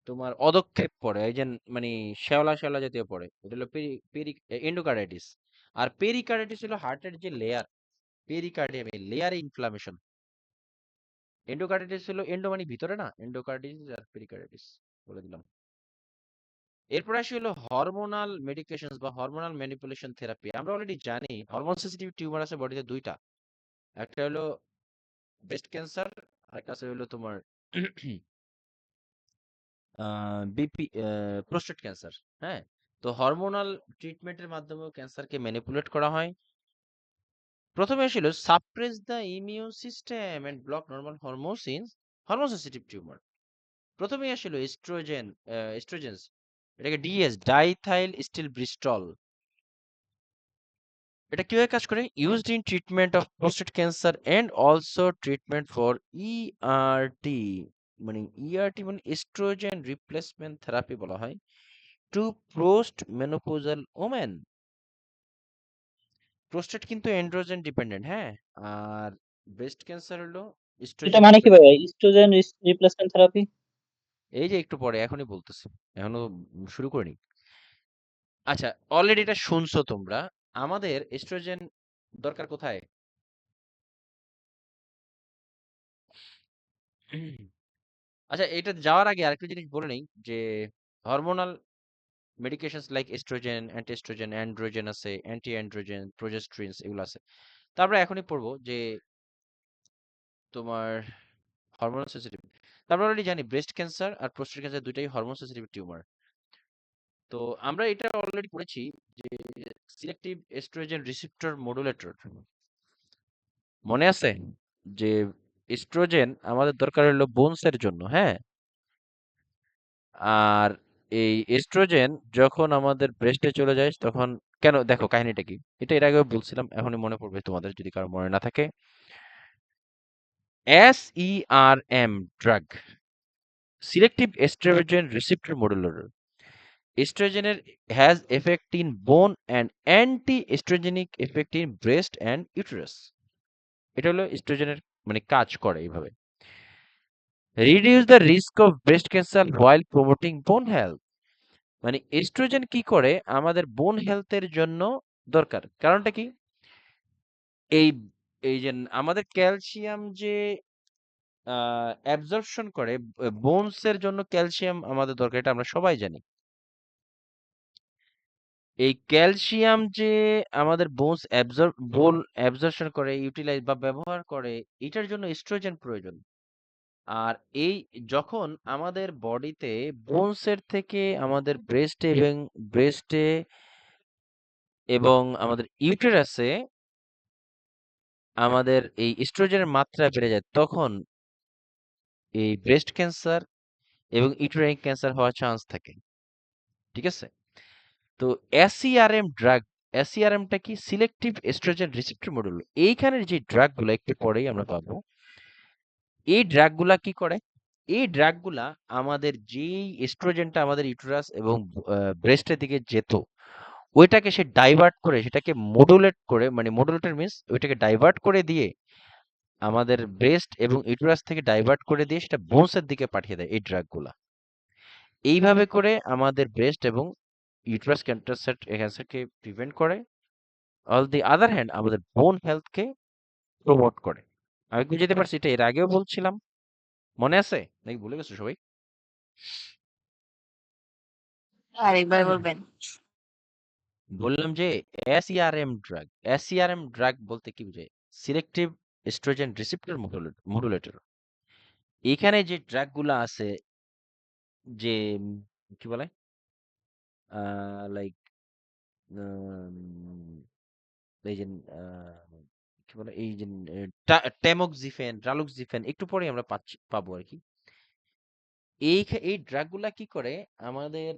তোমার অধক্ষেপ পড়ে, এই যে মানে শ্যাওলা শ্যাওলা জাতীয় পড়ে, এটা হলো এন্ডোকার্ডিটিস। আর পেরিকার্ডিটিস হলো হার্টের যে লেয়ার, পেরিকার্ডিয়াম এই লেয়ারে ইনফ্লামেশন। এন্ডোকার্ডিটিস হলো এন্ডো মানে ভিতরে না, এন্ডোকার্ডিটিস আর পেরিকার্ডিটিস বলে দিলাম। এরপর আসি হলো হরমোনাল মেডিকেশনস বা হরমোনাল ম্যানিপুলেশন থেরাপি। আমরা অলরেডি জানি হরমোন সেনসিটিভ টিউমার আছে বডিতে দুইটা, একটা হলো ব্রেস্ট ক্যান্সার, আরেকটা আছে হলো তোমার বিপি প্রোস্টেট ক্যান্সার। হ্যাঁ, তো হরমোনাল ট্রিটমেন্টের মাধ্যমে ক্যান্সারকে ম্যানিপুলেট করা হয়। প্রথমে ছিল suppress the immune system and block normal hormones in hormone sensitive tumour. প্রথমেই আসলে এস্ট্রোজেন্স, এটাকে ডিএস ডাইথাইল স্টিল ব্রিস্টল। এটা কিভাবে কাজ করে? Used in treatment of prostate cancer and also treatment for ERT, মানে ইআরটি মানে এস্ট্রোজেন রিপ্লেসমেন্ট থেরাপি বলা হয় to post menopausal women. Prostate কিন্তু এন্ড্রোজেন ডিপেন্ডেন্ট, হ্যাঁ, আর ব্রেস্ট ক্যান্সার হলো এটা এস্ট্রোজেন মানে কি ভাই, ডিপেন্ডেন্ট। Oestrogen replacement therapy? এই যে একটু পরে এখনই বলতেছি, এখনো শুরু করিনি। আচ্ছা, অলরেডি এটা শুনছো তোমরা। আমাদের এস্ট্রোজেন দরকার কোথায়? আচ্ছা, এটা যাওয়ার আগে আরেকটা জিনিস বলে নেই যে hormonal medications like oestrogen, antioestrogen, androgen আছে, অ্যান্টি অ্যান্ড্রোজেন, প্রোজেস্ট্রিনস এগুলো আছে। তারপরে এখনই পড়বো যে তোমার হরমোনাল সেনসিটিভ। তারপরে অলরেডি জানি ব্রেস্ট ক্যান্সার আর প্রোস্টেট ক্যান্সার দুইটাই হরমোন সেনসিটিভ টিউমার। তো আমরা এটা অলরেডি পড়েছি যে সিলেক্টিভ এস্ট্রোজেন রিসেপ্টর মডুলেটর, মনে আছে? যে এস্ট্রোজেন আমাদের দরকার হলো বোনসের জন্য, হ্যাঁ, আর এই এস্ট্রোজেন যখন আমাদের ব্রেস্টে চলে যায় তখন, কেন দেখো কাহিনীটা কি, এটা এর আগেও বলছিলাম, এখনই মনে পড়বে তোমাদের যদি কারো মনে না থাকে। SERM drug, selective oestrogen receptor modulator. এস্ট্রোজেনের has effect in bone and anti oestrogenic effect in breast and uterus. এটা হলো এস্ট্রোজেনের মানে কাজ করে এইভাবে। Reduce the risk of breast cancer while promoting bone health, মানে এস্ট্রোজেন কি করে আমাদের বোন হেলথের জন্য দরকার, কারণটা কি? এই এই যে আমাদের ক্যালসিয়াম যে অ্যাবজর্পশন করে, বোনস এর জন্য ক্যালসিয়াম আমাদের দরকার, এটা আমরা সবাই জানি। এই ক্যালসিয়াম যে আমাদের বোন অ্যাবজর্পশন করে, ইউটিলাইজ বা ব্যবহার করে, এটার জন্য এস্ট্রোজেন প্রয়োজন। আর এই যখন আমাদের বডিতে বোনসের থেকে আমাদের ব্রেস্টে এবং আমাদের ইউটেরাসে আমাদের এই এস্ট্রোজেনের মাত্রা বেড়ে যায়, তখন এই ব্রেস্ট ক্যান্সার এবং ইউটেরাইন ক্যান্সার হওয়ার চান্স থাকে, ঠিক আছে? তো এসইআরএমটা কি? Selective oestrogen receptor modulator. এইখানের যে ড্রাগগুলো একটু পরেই আমরা পাবো, এই ড্রাগগুলা কি করে? এই ড্রাগগুলা আমাদের যেই এস্ট্রোজেনটা আমাদের ইউটেরাস এবং ব্রেস্টের দিকে যেত, ওইটাকে সে ডাইভার্ট করে, সেটাকে মডুলেট করে, মানে মডুলেটর মিন্স ওইটাকে ডাইভার্ট করে দিয়ে আমাদের ব্রেস্ট এবং ইউটেরাস থেকে ডাইভার্ট করে দিয়ে সেটা বোনসের দিকে পাঠিয়ে দেয় এই ড্রাগগুলা। এইভাবে করে আমাদের ব্রেস্ট এবং ইউটেরাস ক্যান্সারকে প্রিভেন্ট করে। অল দি আদার হ্যান্ড আমাদের বোন হেলথকে প্রমোট করে। আমি কি যেতে পারছি? এটা এর আগেও বলছিলাম, মনে আছে নাকি ভুলে গেছো সবাই? আরেকবার বলবেন? বললাম যে এসইআরএম ড্রাগ বলতে কি বোঝায়? Selective oestrogen receptor modulator. এখানে যে ড্রাগগুলো আছে, যে কি বলে, লাইক উম, এই যে কি বলে এই যে টেমোক্সিফেন, রালুক্সিফেন একটু পরে আমরা পাবো আর কি। এই ড্রাগগুলা কি করে আমাদের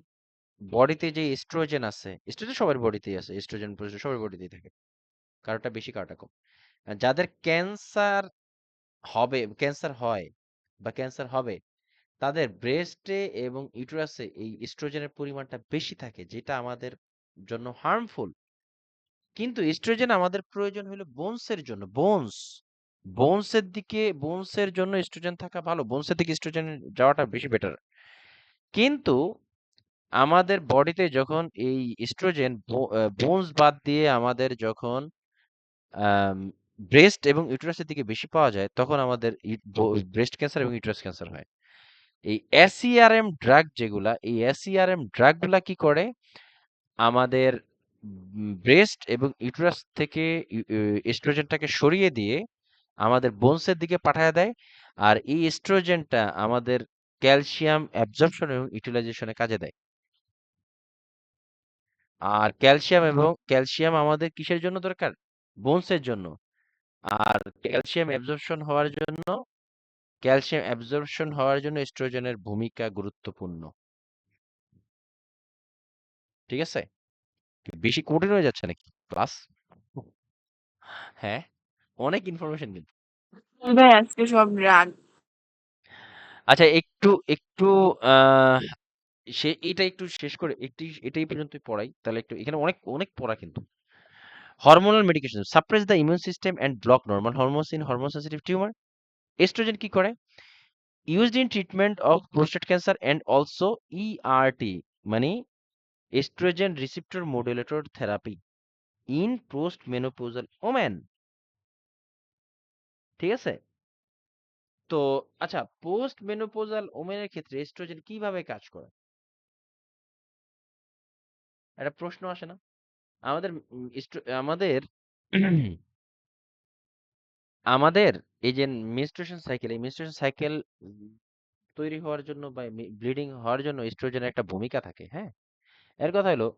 বডিতে যে এস্ট্রোজেন আছে, এস্ট্রোজেন সবার বডিতেই আছে, এস্ট্রোজেন প্রোস্টেরন সবার বডিতেই থাকে, কারোটা বেশি কারোটা কম। আর যাদের ক্যান্সার হয় বা ক্যান্সার হবে, তাদের ব্রেস্টে এবং ইউটেরাসে এই এস্ট্রোজেনের পরিমাণটা বেশি থাকে, যেটা আমাদের জন্য হার্মফুল। কিন্তু এস্ট্রোজেন আমাদের প্রয়োজন হলো বোনসের জন্য, বোনসের জন্য এস্ট্রোজেন থাকা ভালো, বোনসের দিকে এস্ট্রোজেন যাওয়াটা বেশি বেটার। কিন্তু আমাদের বডিতে যখন এই এস্ট্রোজেন বোনস বাদ দিয়ে আমাদের যখন ব্রেস্ট এবং ইউটেরাসের দিকে বেশি পাওয়া যায়, তখন আমাদের ব্রেস্ট ক্যান্সার এবং ইউটেরাস ক্যান্সার হয়। এই এসইআরএম ড্রাগগুলা কি করে আমাদের ব্রেস্ট এবং ইউটেরাস থেকে এস্ট্রোজেনটাকে সরিয়ে দিয়ে আমাদের বোনসের দিকে পাঠায় দেয়। আর এই এস্ট্রোজেনটা আমাদের ক্যালসিয়াম অ্যাবজর্পশন এবং ইউটিলাইজেশনে কাজে দেয়। আর ক্যালসিয়াম আমাদের কিসের জন্য দরকার? বোনসের জন্য। আর ক্যালসিয়াম অ্যাবজর্পশন হওয়ার জন্য এস্ট্রোজেনের ভূমিকা গুরুত্বপূর্ণ। ঠিক আছে? বেশি কঠিন হয়ে যাচ্ছে নাকি ক্লাস? হ্যাঁ, অনেক ইনফরমেশন কিন্তু। ভাই আজকে সব রাগ। আচ্ছা, একটু একটু আহ এটা একটু শেষ করে এটাই পর্যন্ত পড়াই, তাহলে একটু এখানে অনেক অনেক পড়া কিন্তু। Hormonal medication suppress the immune system and block normal hormones in hormone sensitive tumour. Oestrogen কি করে? Used in treatment of prostate cancer and also ERT, মানে oestrogen receptor modulator therapy in post menopausal women. ঠিক আছে? তো আচ্ছা, post menopausal ওমেনের ক্ষেত্রে oestrogen কিভাবে কাজ করে? একটা প্রশ্ন আসে না? আমাদের আমাদের আমাদের এই যে মেনস্ট্রুয়েশন সাইকেল তৈরি হওয়ার জন্য বা ব্লিডিং হওয়ার জন্য এস্ট্রোজেনের একটা ভূমিকা থাকে, হ্যাঁ? এর কথা হলো,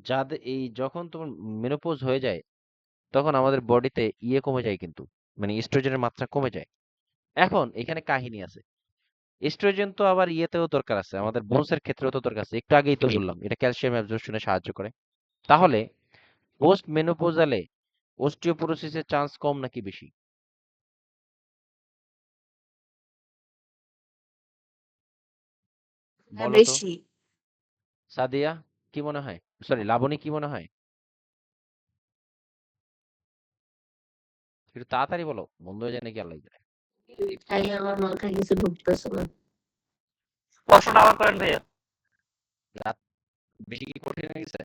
যাদের যখন তোমার মেনোপজ হয়ে যায়, তখন আমাদের বডিতে কমে যায় কিন্তু, মানে এস্ট্রোজেনের মাত্রা কমে যায়। এখন এখানে কাহিনী আছে, এস্ট্রোজেন তো আবার ইয়েতেও দরকার আছে, আমাদের বোনসের ক্ষেত্রেও তো দরকার আছে। একটু আগেই তো বললাম এটা ক্যালসিয়াম অ্যাবজর্পশনে সাহায্য করে। তাহলে পোস্ট মেনোপজালে অস্টিওপোরোসিসের চান্স কম নাকি বেশি? বলো তো বেশি। সাদিয়া, কি মনে হয়? সরি, লাবণী, কি মনে হয়? একটু তাড়াতাড়ি বলো, বন্ধ হয়ে যায় নাকি আল্লাহ জানে। তাই আমার মাথায় কিছু ঢুকতেছে না। প্রশ্নটা আবার করেন ভাইয়া। রাত বেশি কি কঠিন হয়ে গেছে?